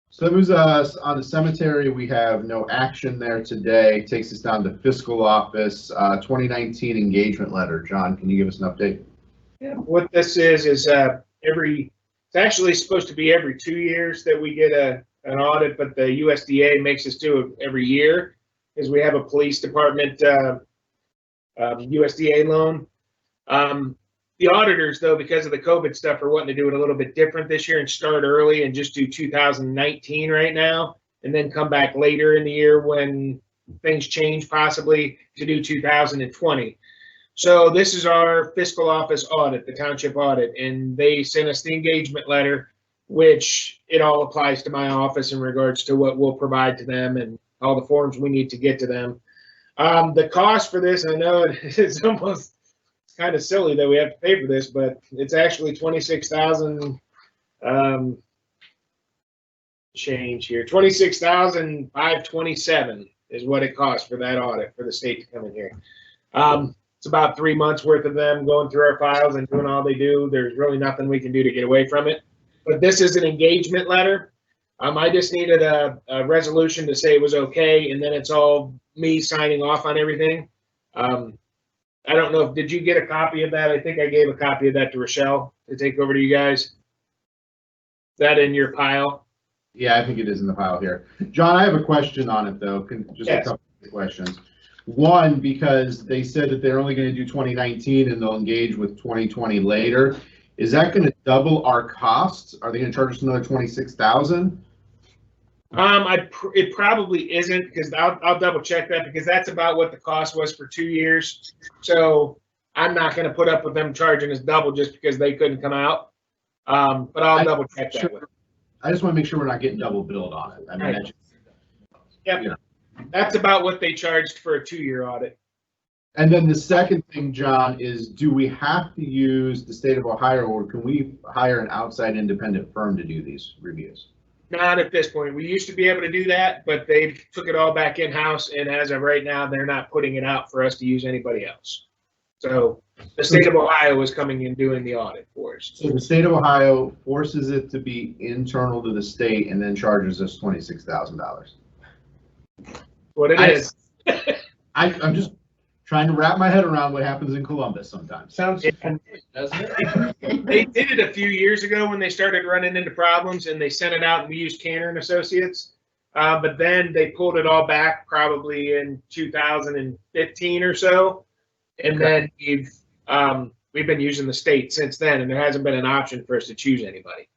So that moves us on the cemetery. We have no action there today. Takes us down to fiscal office, 2019 engagement letter. John, can you give us an update? Yeah, what this is it's actually supposed to be every 2 years that we get an audit, but the USDA makes us do it every year because we have a police department USDA loan. The auditors, though, because of the COVID stuff, are wanting to do it a little bit different this year and start early and just do 2019 right now, and then come back later in the year when things change, possibly to do 2020. So this is our fiscal office audit, the township audit, and they sent us the engagement letter, which it all applies to my office in regards to what we'll provide to them and all the forms we need to get to them. The cost for this, I know it's almost kind of silly that we have to pay for this, but it's actually $26,000 change here. $26,527 is what it costs for that audit for the state to come in here. So about 3 months worth of them going through our files and doing all they do. There's really nothing we can do to get away from it. But this is an engagement letter. I just needed a resolution to say it was okay, and then it's all me signing off on everything. I don't know, did you get a copy of that? I think I gave a copy of that to Rochelle to take over to you guys. Is that in your pile? Yeah, I think it is in the pile here. John, I have a question on it though. Just Yes. a couple of questions. One, because they said that they're only going to do 2019 and they'll engage with 2020 later. Is that going to double our costs? Are they going to charge us another 26,000? It probably isn't, because I'll double check that, because that's about what the cost was for 2 years. So I'm not going to put up with them charging us double just because they couldn't come out. But I'll double check that. I just want to make sure we're not getting double billed on it. I mean, Right. Yep. You know. That's about what they charged for a 2-year audit. And then the second thing, John, is do we have to use the state of Ohio, or can we hire an outside independent firm to do these reviews? Not at this point. We used to be able to do that, but they took it all back in-house, and as of right now, they're not putting it out for us to use anybody else. So the state of Ohio is coming in doing the audit for us. So the state of Ohio forces it to be internal to the state and then charges us $26,000. What it is. I'm just trying to wrap my head around what happens in Columbus sometimes. Sounds familiar, doesn't it? They did it a few years ago when they started running into problems, and they sent it out, and we used Cantor and Associates. But then they pulled it all back probably in 2015 or so. And then we've been using the state since then, and there hasn't been an option for us to choose anybody.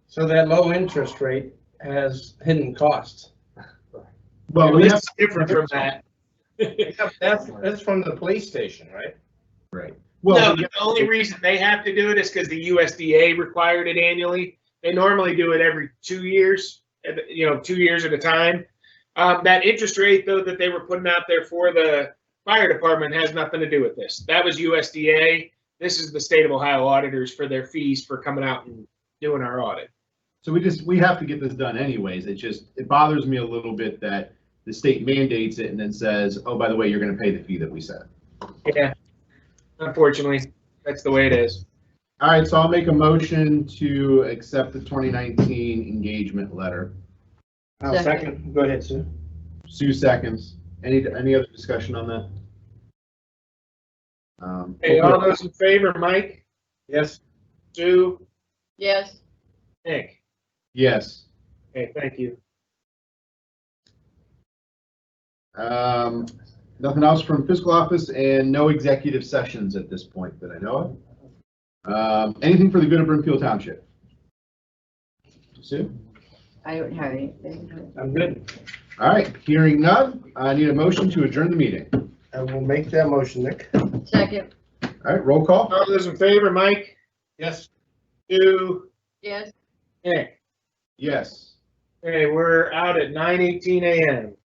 So that low interest rate has hidden costs. Well, This is different from that. That's from the police station, right? Right. Well, no, the only reason they have to do it is because the USDA required it annually. They normally do it every 2 years, 2 years at a time. That interest rate, though, that they were putting out there for the fire department has nothing to do with this. That was USDA. This is the state of Ohio auditors for their fees for coming out and doing our audit. So we have to get this done anyways. It bothers me a little bit that the state mandates it and then says, oh, by the way, you're going to pay the fee that we set. Yeah, unfortunately, that's the way it is. All right, so I'll make a motion to accept the 2019 engagement letter. I'll second. Go ahead, Sue. Sue seconds. Any other discussion on that? Hey, all those in favor, Mike? Yes. Sue? Yes. Nick? Yes. Okay, thank you. Nothing else from fiscal office, and no executive sessions at this point that I know of. Anything for the good of Brimfield Township? Sue? I don't have anything. I'm good. All right, hearing none, I need a motion to adjourn the meeting. I will make that motion, Nick. Second. All right, roll call. All those in favor, Mike? Yes. Sue? Yes. Nick? Yes. Okay, we're out at 9:18 a.m.